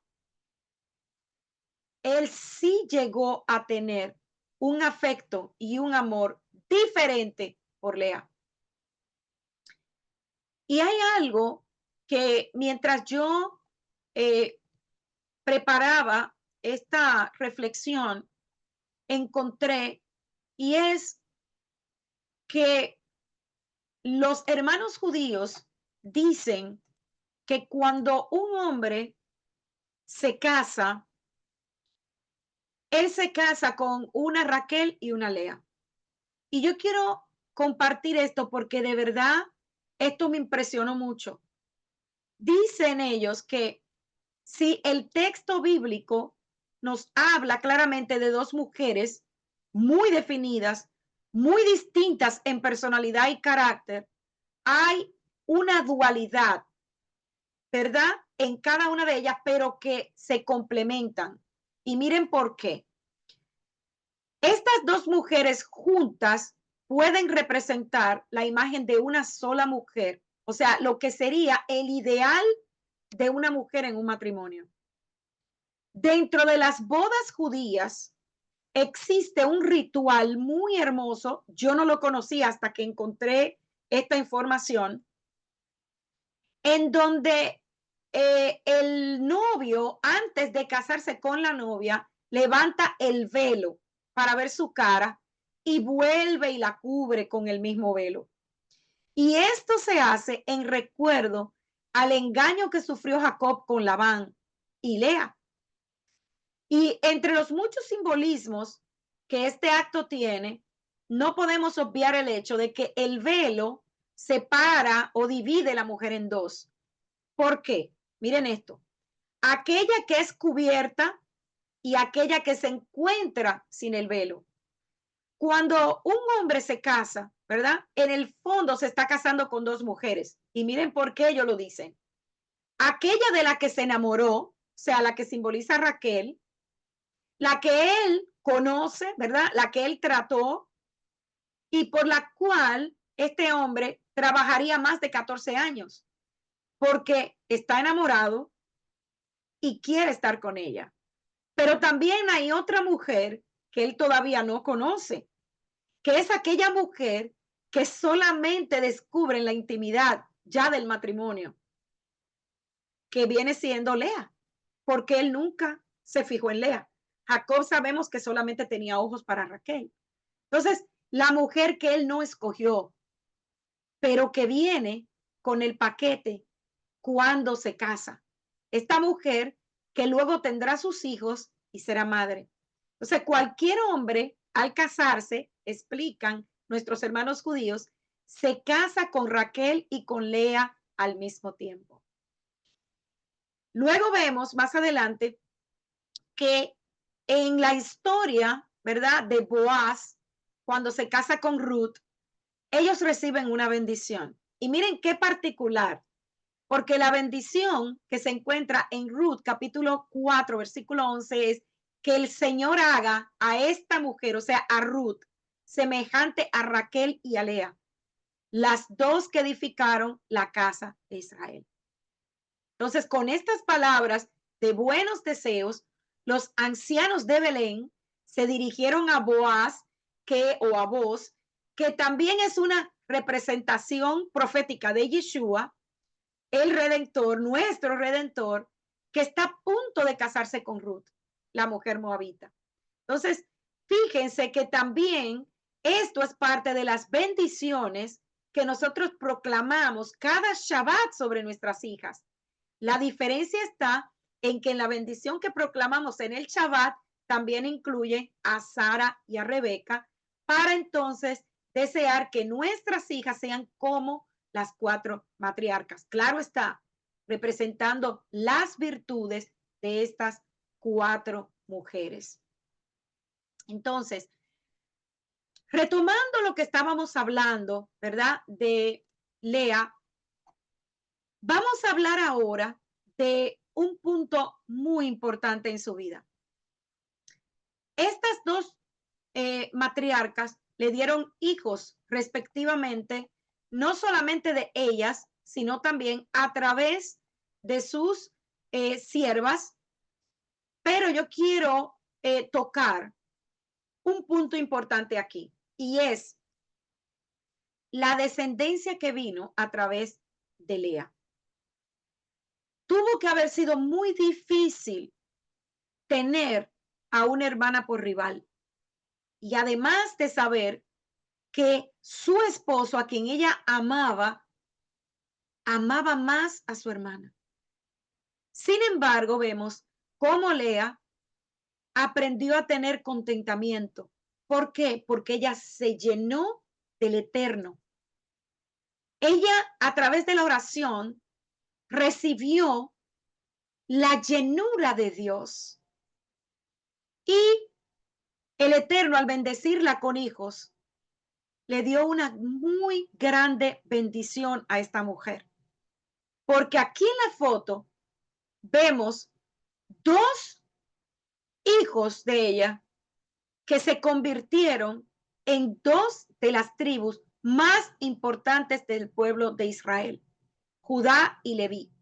él sí llegó a tener un afecto y un amor diferente por Lea. Y hay algo que mientras yo preparaba esta reflexión, encontré, y es que los hermanos judíos dicen que cuando un hombre se casa, él se casa con una Raquel y una Lea. Y yo quiero compartir esto porque de verdad esto me impresionó mucho. Dicen ellos que si el texto bíblico nos habla claramente de dos mujeres muy definidas, muy distintas en personalidad y carácter, hay una dualidad, ¿verdad? En cada una de ellas, pero que se complementan. Y miren por qué. Estas dos mujeres juntas pueden representar la imagen de una sola mujer, o sea, lo que sería el ideal de una mujer en un matrimonio. Dentro de las bodas judías existe un ritual muy hermoso, yo no lo conocía hasta que encontré esta información, en donde el novio, antes de casarse con la novia, levanta el velo para ver su cara y vuelve y la cubre con el mismo velo. Y esto se hace en recuerdo al engaño que sufrió Jacob con Labán y Lea. Y entre los muchos simbolismos que este acto tiene, no podemos obviar el hecho de que el velo separa o divide la mujer en dos. ¿Por qué? Miren esto. Aquella que es cubierta y aquella que se encuentra sin el velo. Cuando un hombre se casa, ¿verdad? En el fondo se está casando con dos mujeres. Y miren por qué ellos lo dicen. Aquella de la que se enamoró, o sea, la que simboliza a Raquel, la que él conoce, ¿verdad? La que él trató y por la cual este hombre trabajaría más de 14 años, porque está enamorado y quiere estar con ella. Pero también hay otra mujer que él todavía no conoce, que es aquella mujer que solamente descubre en la intimidad ya del matrimonio, que viene siendo Lea, porque él nunca se fijó en Lea. Jacob sabemos que solamente tenía ojos para Raquel. Entonces, la mujer que él no escogió, pero que viene con el paquete cuando se casa. Esta mujer que luego tendrá sus hijos y será madre. Entonces, cualquier hombre al casarse, explican nuestros hermanos judíos, se casa con Raquel y con Lea al mismo tiempo. Luego vemos más adelante que en la historia, ¿verdad? De Boaz, cuando se casa con Ruth, ellos reciben una bendición. Y miren qué particular, porque la bendición que se encuentra en Ruth capítulo 4, versículo 11 es que el Señor haga a esta mujer, o sea, a Ruth, semejante a Raquel y a Lea, las dos que edificaron la casa de Israel. Entonces, con estas palabras de buenos deseos, los ancianos de Belén se dirigieron a Boaz, o a Boz, que también es una representación profética de Yeshua, el Redentor, nuestro Redentor, que está a punto de casarse con Ruth, la mujer moabita. Entonces, fíjense que también esto es parte de las bendiciones que nosotros proclamamos cada Shabbat sobre nuestras hijas. La diferencia está en que en la bendición que proclamamos en el Shabbat también incluye a Sara y a Rebeca para entonces desear que nuestras hijas sean como las 4 matriarcas. Claro está, representando las virtudes de estas 4 mujeres. Entonces, retomando lo que estábamos hablando, ¿verdad? De Lea, vamos a hablar ahora de un punto muy importante en su vida. Estas dos matriarcas le dieron hijos respectivamente, no solamente de ellas, sino también a través de sus siervas. Pero yo quiero tocar un punto importante aquí, y es la descendencia que vino a través de Lea. Tuvo que haber sido muy difícil tener a una hermana por rival. Y además de saber que su esposo, a quien ella amaba, amaba más a su hermana. Sin embargo, vemos cómo Lea aprendió a tener contentamiento. ¿Por qué? Porque ella se llenó del Eterno. Ella, a través de la oración, recibió la llenura de Dios. Y el Eterno, al bendecirla con hijos, le dio una muy grande bendición a esta mujer. Porque aquí en la foto vemos 2 hijos de ella que se convirtieron en 2 de las tribus más importantes del pueblo de Israel, Judá y Leví.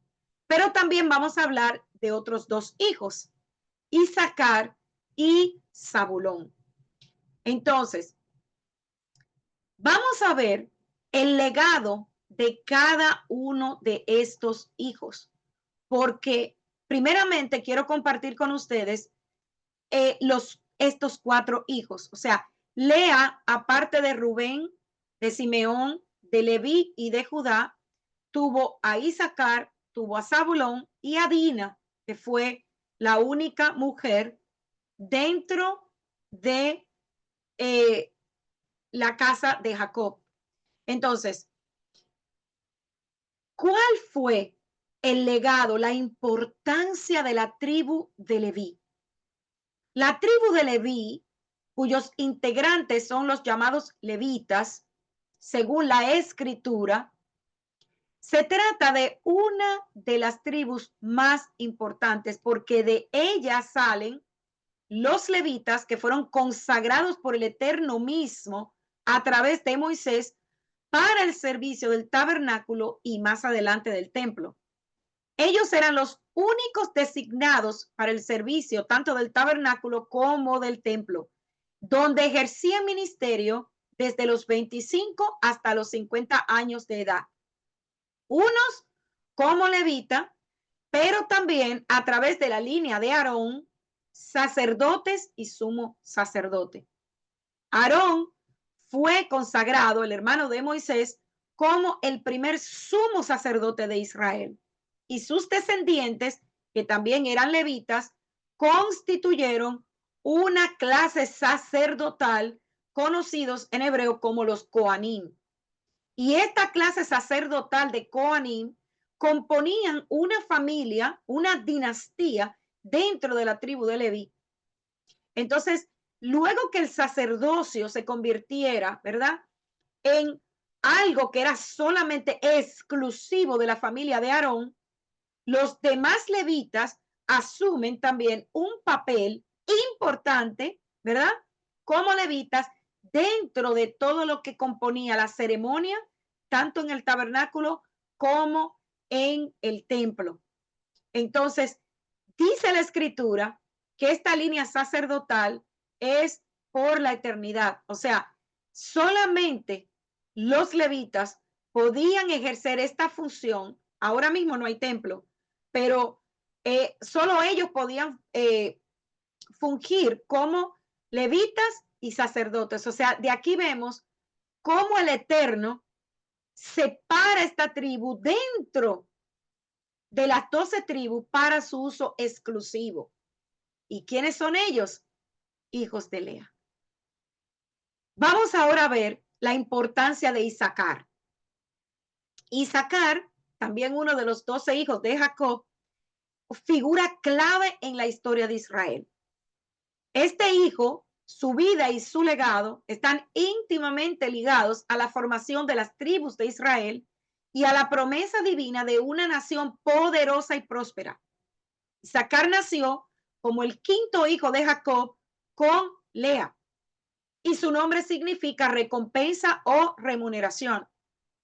Pero también vamos a hablar de otros 2 hijos, Isaacar y Zabulón. Entonces, vamos a ver el legado de cada uno de estos hijos, porque primeramente quiero compartir con ustedes estos 4 hijos. O sea, Lea, aparte de Rubén, de Simeón, de Leví y de Judá, tuvo a Isaacar, tuvo a Zabulón y a Dina, que fue la única mujer dentro de la casa de Jacob. Entonces, ¿cuál fue el legado, la importancia de la tribu de Leví? La tribu de Leví, cuyos integrantes son los llamados levitas, según la escritura, se trata de una de las tribus más importantes porque de ellas salen los levitas que fueron consagrados por el Eterno mismo a través de Moisés para el servicio del tabernáculo y más adelante del templo. Ellos eran los únicos designados para el servicio tanto del tabernáculo como del templo, donde ejercían ministerio desde los 25 hasta los 50 años de edad. Unos como levita, pero también a través de la línea de Aarón, sacerdotes y sumo sacerdote. Aarón fue consagrado, el hermano de Moisés, como el primer sumo sacerdote de Israel. Y sus descendientes, que también eran levitas, constituyeron una clase sacerdotal conocidos en hebreo como los Coanim. Y esta clase sacerdotal de Coanim componían una familia, una dinastía dentro de la tribu de Leví. Entonces, luego que el sacerdocio se convirtiera, ¿verdad?, en algo que era solamente exclusivo de la familia de Aarón, los demás levitas asumen también un papel importante, ¿verdad? Como levitas dentro de todo lo que componía la ceremonia, tanto en el tabernáculo como en el templo. Entonces, dice la escritura que esta línea sacerdotal es por la eternidad. O sea, solamente los levitas podían ejercer esta función. Ahora mismo no hay templo, pero solo ellos podían fungir como levitas y sacerdotes. O sea, de aquí vemos cómo el Eterno separa esta tribu dentro de las 12 tribus para su uso exclusivo. ¿Y quiénes son ellos? Hijos de Lea. Vamos ahora a ver la importancia de Isaacar. Isaacar, también uno de los 12 hijos de Jacob, figura clave en la historia de Israel. Este hijo, su vida y su legado están íntimamente ligados a la formación de las tribus de Israel y a la promesa divina de una nación poderosa y próspera. Isaacar nació como el quinto hijo de Jacob con Lea, y su nombre significa recompensa o remuneración,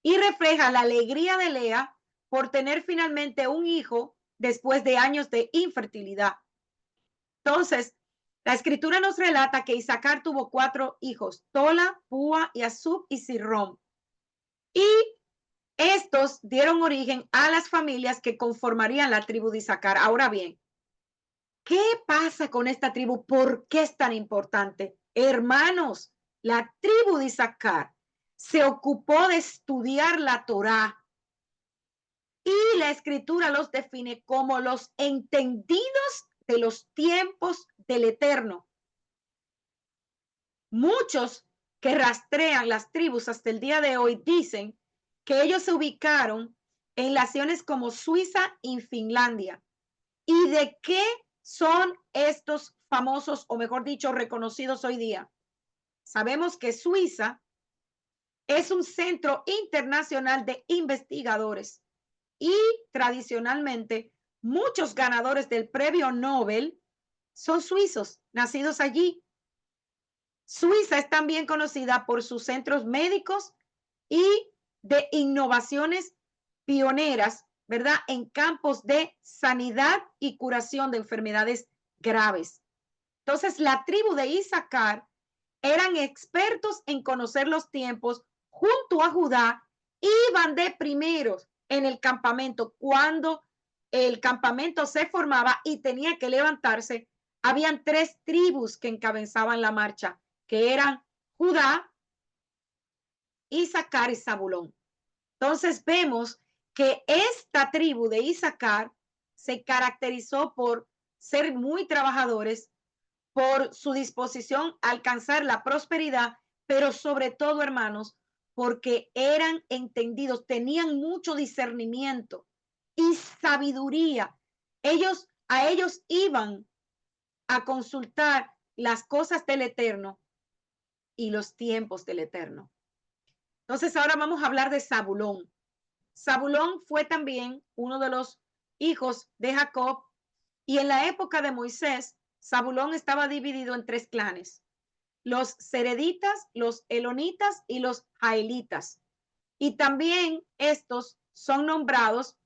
y refleja la alegría de Lea por tener finalmente un hijo después de años de infertilidad. Entonces, la escritura nos relata que Isaacar tuvo 4 hijos: Tola, Púa, Yasub y Sirrom. Y estos dieron origen a las familias que conformarían la tribu de Isaacar. Ahora bien, ¿qué pasa con esta tribu? ¿Por qué es tan importante? Hermanos, la tribu de Isaacar se ocupó de estudiar la Torá, y la escritura los define como los entendidos de los tiempos del Eterno. Muchos que rastrean las tribus hasta el día de hoy dicen que ellos se ubicaron en naciones como Suiza y Finlandia. ¿Y de qué son estos famosos, o mejor dicho, reconocidos hoy día? Sabemos que Suiza es un centro internacional de investigadores, y tradicionalmente muchos ganadores del premio Nobel son suizos, nacidos allí. Suiza es también conocida por sus centros médicos y de innovaciones pioneras, ¿verdad?, en campos de sanidad y curación de enfermedades graves. Entonces, la tribu de Isaacar eran expertos en conocer los tiempos. Junto a Judá, iban de primeros en el campamento. Cuando el campamento se formaba y tenía que levantarse, habían 3 tribus que encabezaban la marcha, que eran Judá, Isaacar y Zabulón. Entonces vemos que esta tribu de Isaacar se caracterizó por ser muy trabajadores, por su disposición a alcanzar la prosperidad, pero sobre todo, hermanos, porque eran entendidos, tenían mucho discernimiento y sabiduría. A ellos iban a consultar las cosas del Eterno y los tiempos del Eterno. Entonces, ahora vamos a hablar de Zabulón. Zabulón fue también uno de los hijos de Jacob, y en la época de Moisés, Zabulón estaba dividido en 3 clanes: los sereditas, los elonitas y los jaelitas. Y también estos son nombrados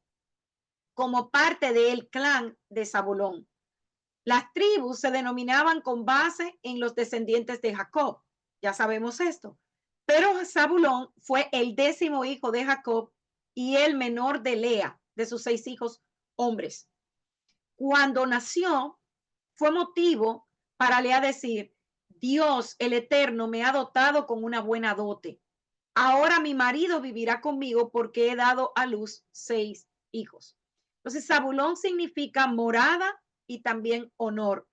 como parte del clan de Zabulón. Las tribus se denominaban con base en los descendientes de Jacob. Ya sabemos esto. Pero Zabulón fue el 10º hijo de Jacob y el menor de Lea, de sus 6 hijos hombres. Cuando nació, fue motivo para Lea decir: Dios, el Eterno, me ha dotado con una buena dote. Ahora mi marido vivirá conmigo porque he dado a luz 6 hijos. Entonces, Zabulón significa morada y también honor.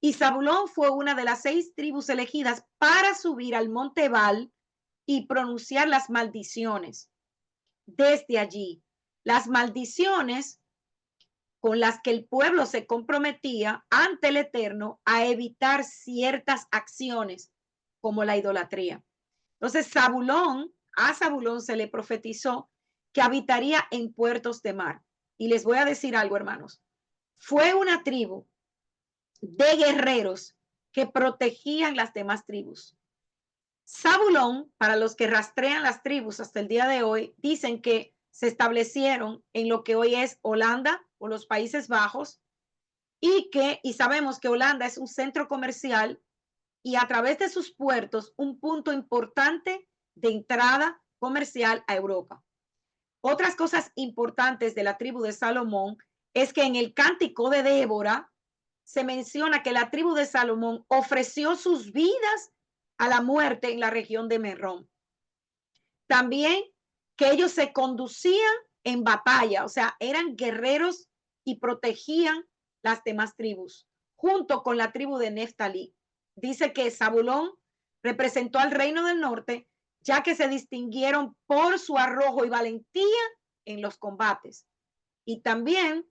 Y Zabulón fue una de las 6 tribus elegidas para subir al monte Ebal y pronunciar las maldiciones. Desde allí, las maldiciones con las que el pueblo se comprometía ante el Eterno a evitar ciertas acciones como la idolatría. Entonces, a Zabulón se le profetizó que habitaría en puertos de mar. Y les voy a decir algo, hermanos. Fue una tribu de guerreros que protegían las demás tribus. Zabulón, para los que rastrean las tribus hasta el día de hoy, dicen que se establecieron en lo que hoy es Holanda o los Países Bajos y sabemos que Holanda es un centro comercial y a través de sus puertos un punto importante de entrada comercial a Europa. Otras cosas importantes de la tribu de Salomón es que en el cántico de Débora se menciona que la tribu de Salomón ofreció sus vidas a la muerte en la región de Merrón. También que ellos se conducían en batalla, o sea, eran guerreros y protegían las demás tribus, junto con la tribu de Neftalí. Dice que Zabulón representó al reino del norte, ya que se distinguieron por su arrojo y valentía en los combates. Y también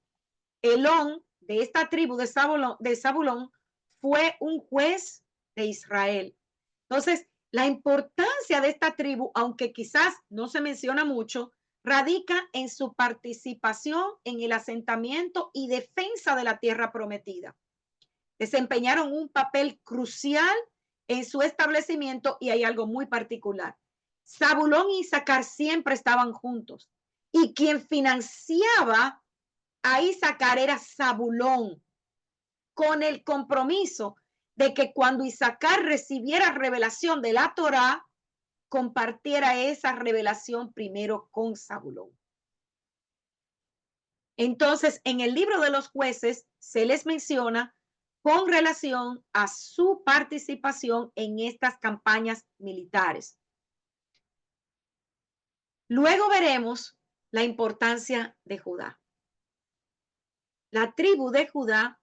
Elón, de esta tribu de Zabulón, fue un juez de Israel. Entonces, la importancia de esta tribu, aunque quizás no se menciona mucho, radica en su participación en el asentamiento y defensa de la tierra prometida. Desempeñaron un papel crucial en su establecimiento y hay algo muy particular. Zabulón y Isaacar siempre estaban juntos y quien financiaba a Isaacar era Zabulón, con el compromiso de que cuando Isaacar recibiera revelación de la Torá, compartiera esa revelación primero con Zabulón. Entonces, en el libro de los jueces se les menciona con relación a su participación en estas campañas militares. Luego veremos la importancia de Judá. La tribu de Judá,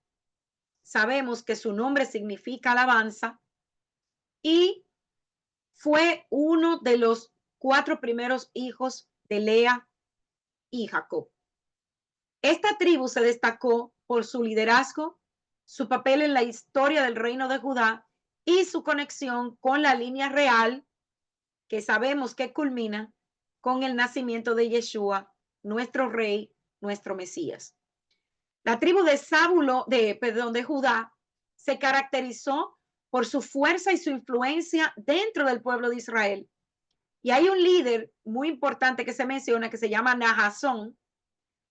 sabemos que su nombre significa alabanza y fue uno de los 4 primeros hijos de Lea y Jacob. Esta tribu se destacó por su liderazgo, su papel en la historia del reino de Judá y su conexión con la línea real que sabemos que culmina con el nacimiento de Yeshua, nuestro rey, nuestro Mesías. La tribu de Judá se caracterizó por su fuerza y su influencia dentro del pueblo de Israel. Y hay un líder muy importante que se menciona que se llama Nahasón.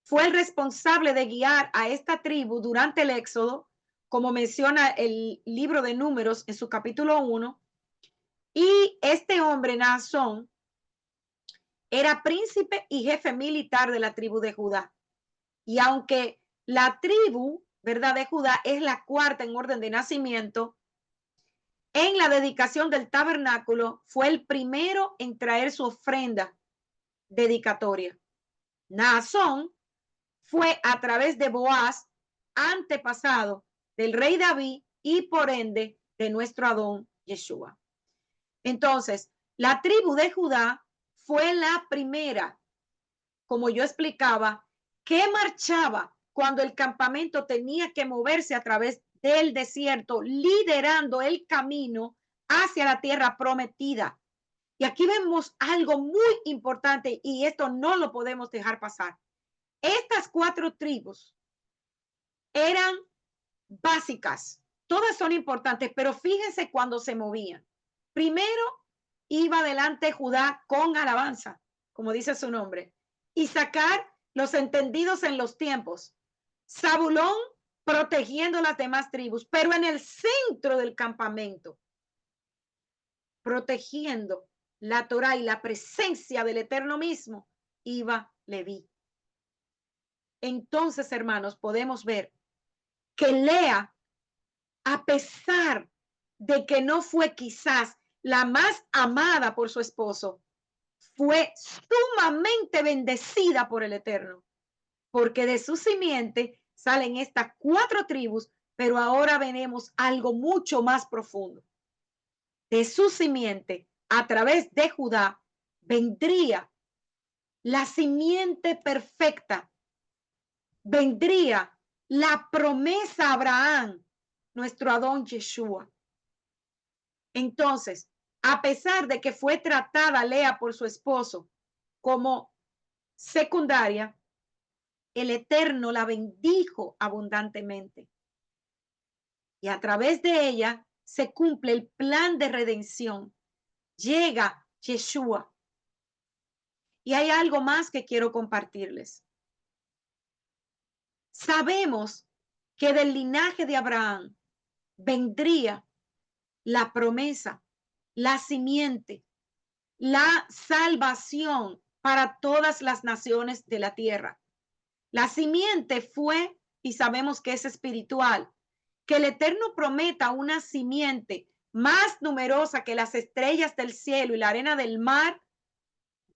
Fue el responsable de guiar a esta tribu durante el Éxodo, como menciona el libro de Números en su capítulo 1. Y este hombre, Nahasón, era príncipe y jefe militar de la tribu de Judá. Y aunque la tribu, ¿verdad?, de Judá es la 4ª en orden de nacimiento, en la dedicación del tabernáculo fue el primero en traer su ofrenda dedicatoria. Naasón fue a través de Boaz, antepasado del rey David y por ende de nuestro Adón Yeshua. Entonces, la tribu de Judá fue la primera, como yo explicaba, que marchaba cuando el campamento tenía que moverse a través del desierto, liderando el camino hacia la tierra prometida. Y aquí vemos algo muy importante y esto no lo podemos dejar pasar. Estas 4 tribus eran básicas, todas son importantes, pero fíjense cuando se movían. Primero iba adelante Judá con alabanza, como dice su nombre, y sacar los entendidos en los tiempos. Zabulón protegiendo las demás tribus, pero en el centro del campamento, protegiendo la Torá y la presencia del Eterno mismo, iba Leví. Entonces, hermanos, podemos ver que Lea, a pesar de que no fue quizás la más amada por su esposo, fue sumamente bendecida por el Eterno, porque de su simiente salen estas 4 tribus Pero ahora veremos algo mucho más profundo. De su simiente, a través de Judá, vendría la simiente perfecta, vendría la promesa a Abraham, nuestro Adón Yeshua. Entonces, a pesar de que fue tratada Lea por su esposo como secundaria, el Eterno la bendijo abundantemente. Y a través de ella se cumple el plan de redención. Llega Yeshua. Y hay algo más que quiero compartirles. Sabemos que del linaje de Abraham vendría la promesa, la simiente, la salvación para todas las naciones de la tierra. La simiente fue, y sabemos que es espiritual, que el Eterno prometa una simiente más numerosa que las estrellas del cielo y la arena del mar,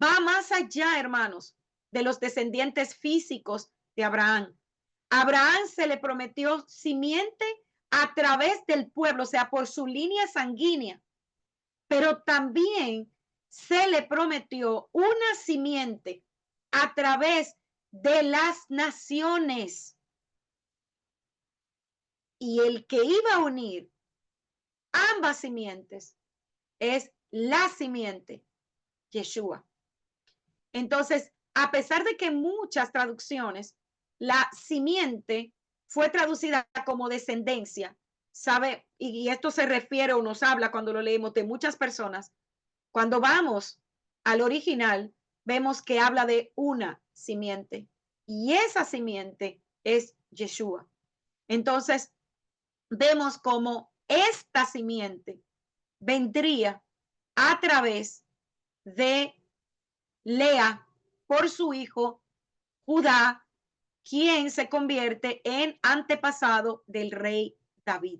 va más allá, hermanos, de los descendientes físicos de Abraham. A Abraham se le prometió simiente a través del pueblo, o sea, por su línea sanguínea, pero también se le prometió una simiente a través de las naciones. Y el que iba a unir ambas simientes es la simiente, Yeshua. Entonces, a pesar de que muchas traducciones, la simiente fue traducida como descendencia, ¿sabe? Y esto se refiere o nos habla cuando lo leemos de muchas personas. Cuando vamos al original, vemos que habla de una simiente y esa simiente es Yeshua. Entonces, vemos como esta simiente vendría a través de Lea por su hijo Judá, quien se convierte en antepasado del rey David.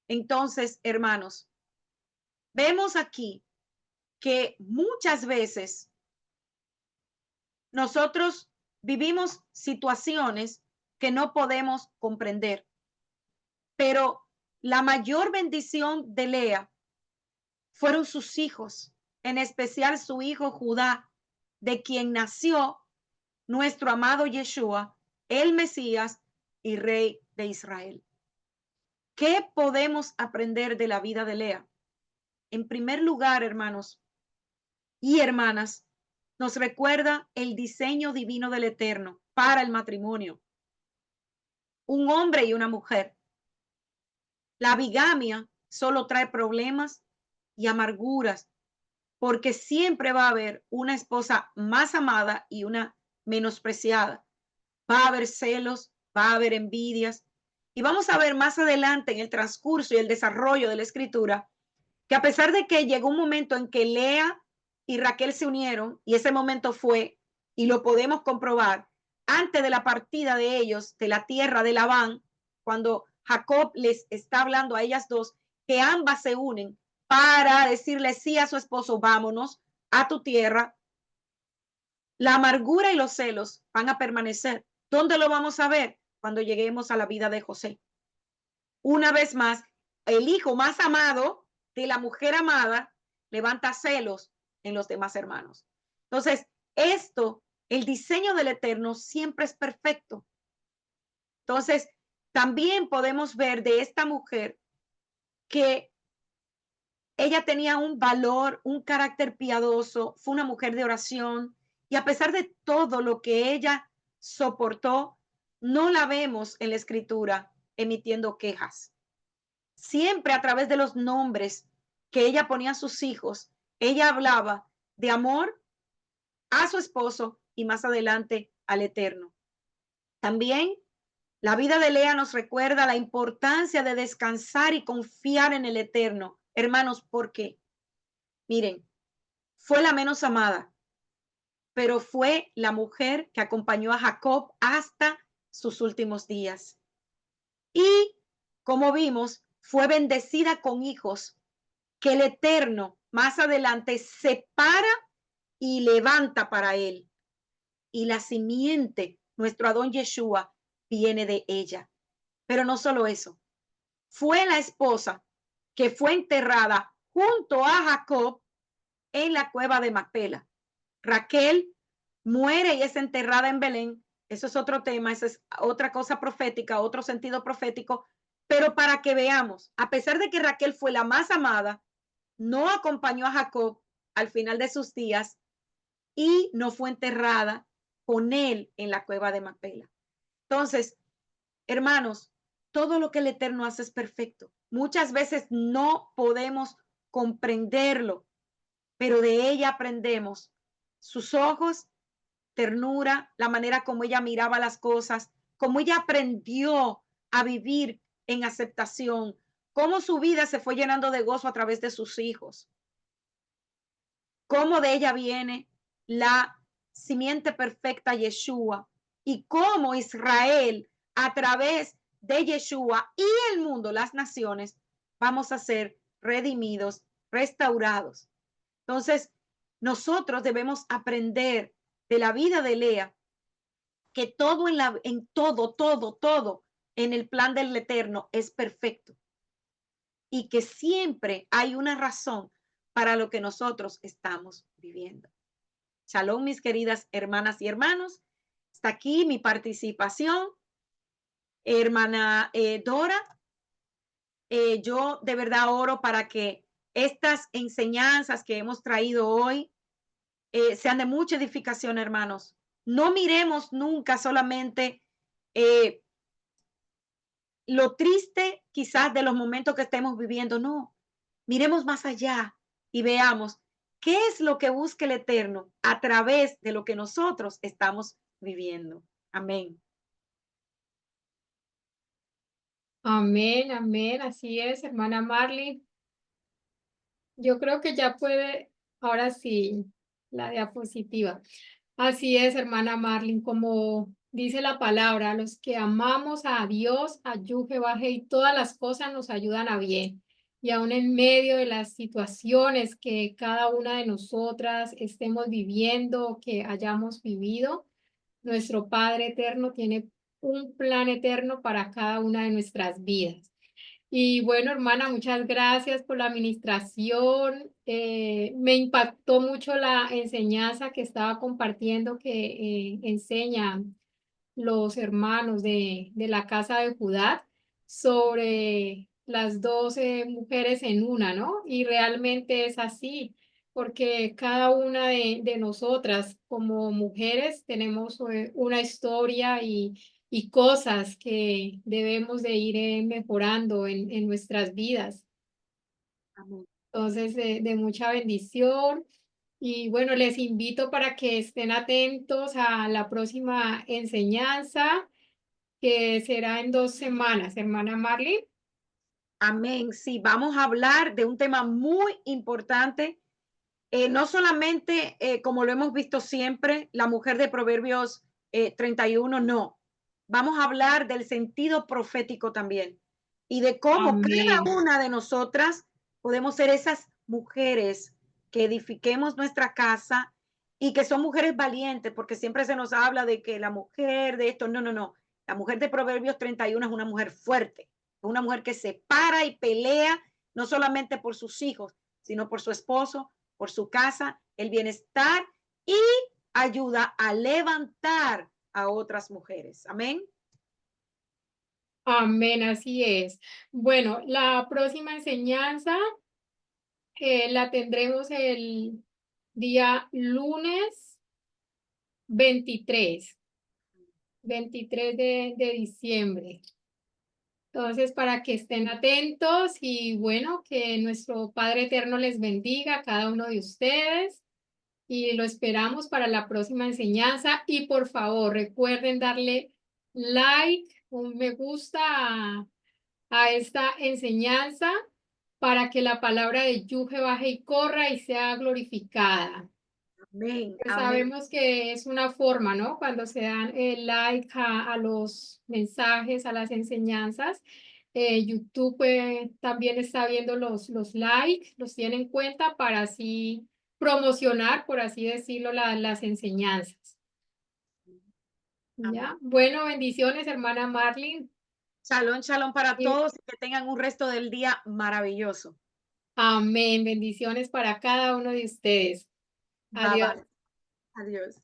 Entonces, hermanos, vemos aquí que muchas veces nosotros vivimos situaciones que no podemos comprender, pero la mayor bendición de Lea fueron sus hijos, en especial su hijo Judá, de quien nació nuestro amado Yeshua, el Mesías y Rey de Israel. ¿Qué podemos aprender de la vida de Lea? En primer lugar, hermanos y hermanas, nos recuerda el diseño divino del Eterno para el matrimonio. Un hombre y una mujer. La bigamia solo trae problemas y amarguras, porque siempre va a haber una esposa más amada y una menospreciada. Va a haber celos, va a haber envidias. Y vamos a ver más adelante en el transcurso y el desarrollo de la escritura que a pesar de que llegó un momento en que Lea y Raquel se unieron, y ese momento fue, y lo podemos comprobar, antes de la partida de ellos de la tierra de Labán, cuando Jacob les está hablando a ellas dos, que ambas se unen para decirle sí a su esposo, vámonos a tu tierra. La amargura y los celos van a permanecer. ¿Dónde lo vamos a ver? Cuando lleguemos a la vida de José. Una vez más, el hijo más amado de la mujer amada levanta celos en los demás hermanos. Entonces, el diseño del Eterno siempre es perfecto. Entonces, también podemos ver de esta mujer que ella tenía un valor, un carácter piadoso, fue una mujer de oración y a pesar de todo lo que ella soportó, no la vemos en la escritura emitiendo quejas. Siempre a través de los nombres que ella ponía a sus hijos, ella hablaba de amor a su esposo y más adelante al Eterno. También la vida de Lea nos recuerda la importancia de descansar y confiar en el Eterno. Hermanos, ¿por qué? Miren, fue la menos amada, pero fue la mujer que acompañó a Jacob hasta sus últimos días. Y como vimos, fue bendecida con hijos que el Eterno más adelante separa y levanta para él. Y la simiente, nuestro Adón Yeshua, viene de ella. Pero no solo eso, fue la esposa que fue enterrada junto a Jacob en la cueva de Macpela. Raquel muere y es enterrada en Belén. Eso es otro tema, esa es otra cosa profética, otro sentido profético. Pero para que veamos, a pesar de que Raquel fue la más amada, no acompañó a Jacob al final de sus días y no fue enterrada con él en la cueva de Macpela. Entonces, hermanos, todo lo que el Eterno hace es perfecto. Muchas veces no podemos comprenderlo, pero de ella aprendemos sus ojos, ternura, la manera como ella miraba las cosas, cómo ella aprendió a vivir en aceptación, cómo su vida se fue llenando de gozo a través de sus hijos, cómo de ella viene la simiente perfecta Yeshua y cómo Israel a través de Yeshua y el mundo, las naciones, vamos a ser redimidos, restaurados. Entonces, nosotros debemos aprender de la vida de Lea que todo en todo en el plan del Eterno es perfecto y que siempre hay una razón para lo que nosotros estamos viviendo. Shalom, mis queridas hermanas y hermanos. Está aquí mi participación. Hermana Dora, yo de verdad oro para que estas enseñanzas que hemos traído hoy sean de mucha edificación, hermanos. No miremos nunca solamente eh, lo triste quizás de los momentos que estemos viviendo, no. Miremos más allá y veamos qué es lo que busca el Eterno a través de lo que nosotros estamos viviendo. Amén. Amén, amén, así es, hermana Marley. Yo creo que ya puede, ahora sí, la diapositiva. Así es, hermana Marlin, como dice la palabra, los que amamos a Dios, a Yujebaje, y todas las cosas nos ayudan a bien. Y aún en medio de las situaciones que cada una de nosotras estemos viviendo, que hayamos vivido, nuestro Padre eterno tiene un plan eterno para cada una de nuestras vidas. Y bueno, hermana, muchas gracias por la administración. Me impactó mucho la enseñanza que estaba compartiendo que enseñan los hermanos de la casa de Judá sobre las 12 mujeres en una, ¿no? Y realmente es así, porque cada una de nosotras como mujeres tenemos una historia y cosas que debemos de ir mejorando en nuestras vidas. Amén. Entonces, de mucha bendición. Y bueno, les invito para que estén atentos a la próxima enseñanza, que será en 2 semanas, hermana Marley. Amén. Sí, vamos a hablar de un tema muy importante. No solamente, como lo hemos visto siempre, la mujer de Proverbios 31, no. Vamos a hablar del sentido profético también y de cómo Amén. cada una de nosotras podemos ser esas mujeres que edifiquemos nuestra casa y que son mujeres valientes, porque siempre se nos habla de que la mujer de esto, no, no, no. La mujer de Proverbios 31 es una mujer fuerte, es una mujer que se para y pelea no solamente por sus hijos, sino por su esposo, por su casa, el bienestar y ayuda a levantar a otras mujeres. Amén. Amén, así es. Bueno, la próxima enseñanza la tendremos el día lunes 23, 23 de diciembre. Entonces, para que estén atentos y bueno, que nuestro Padre Eterno les bendiga a cada uno de ustedes y lo esperamos para la próxima enseñanza. Y por favor, recuerden darle like, un me gusta a esta enseñanza para que la palabra de Yuge baje y corra y sea glorificada. Amén. Pues Amén. sabemos que es una forma, ¿no? Cuando se dan el like a los mensajes, a las enseñanzas, YouTube también está viendo los likes, los tiene en cuenta para así promocionar, por así decirlo, las enseñanzas. Amén. ¿Ya? Bueno, bendiciones, hermana Marlene. Shalom, shalom para Y todos y que tengan un resto del día maravilloso. amén. Bendiciones para cada uno de ustedes. Bye Adiós. bye. Adiós.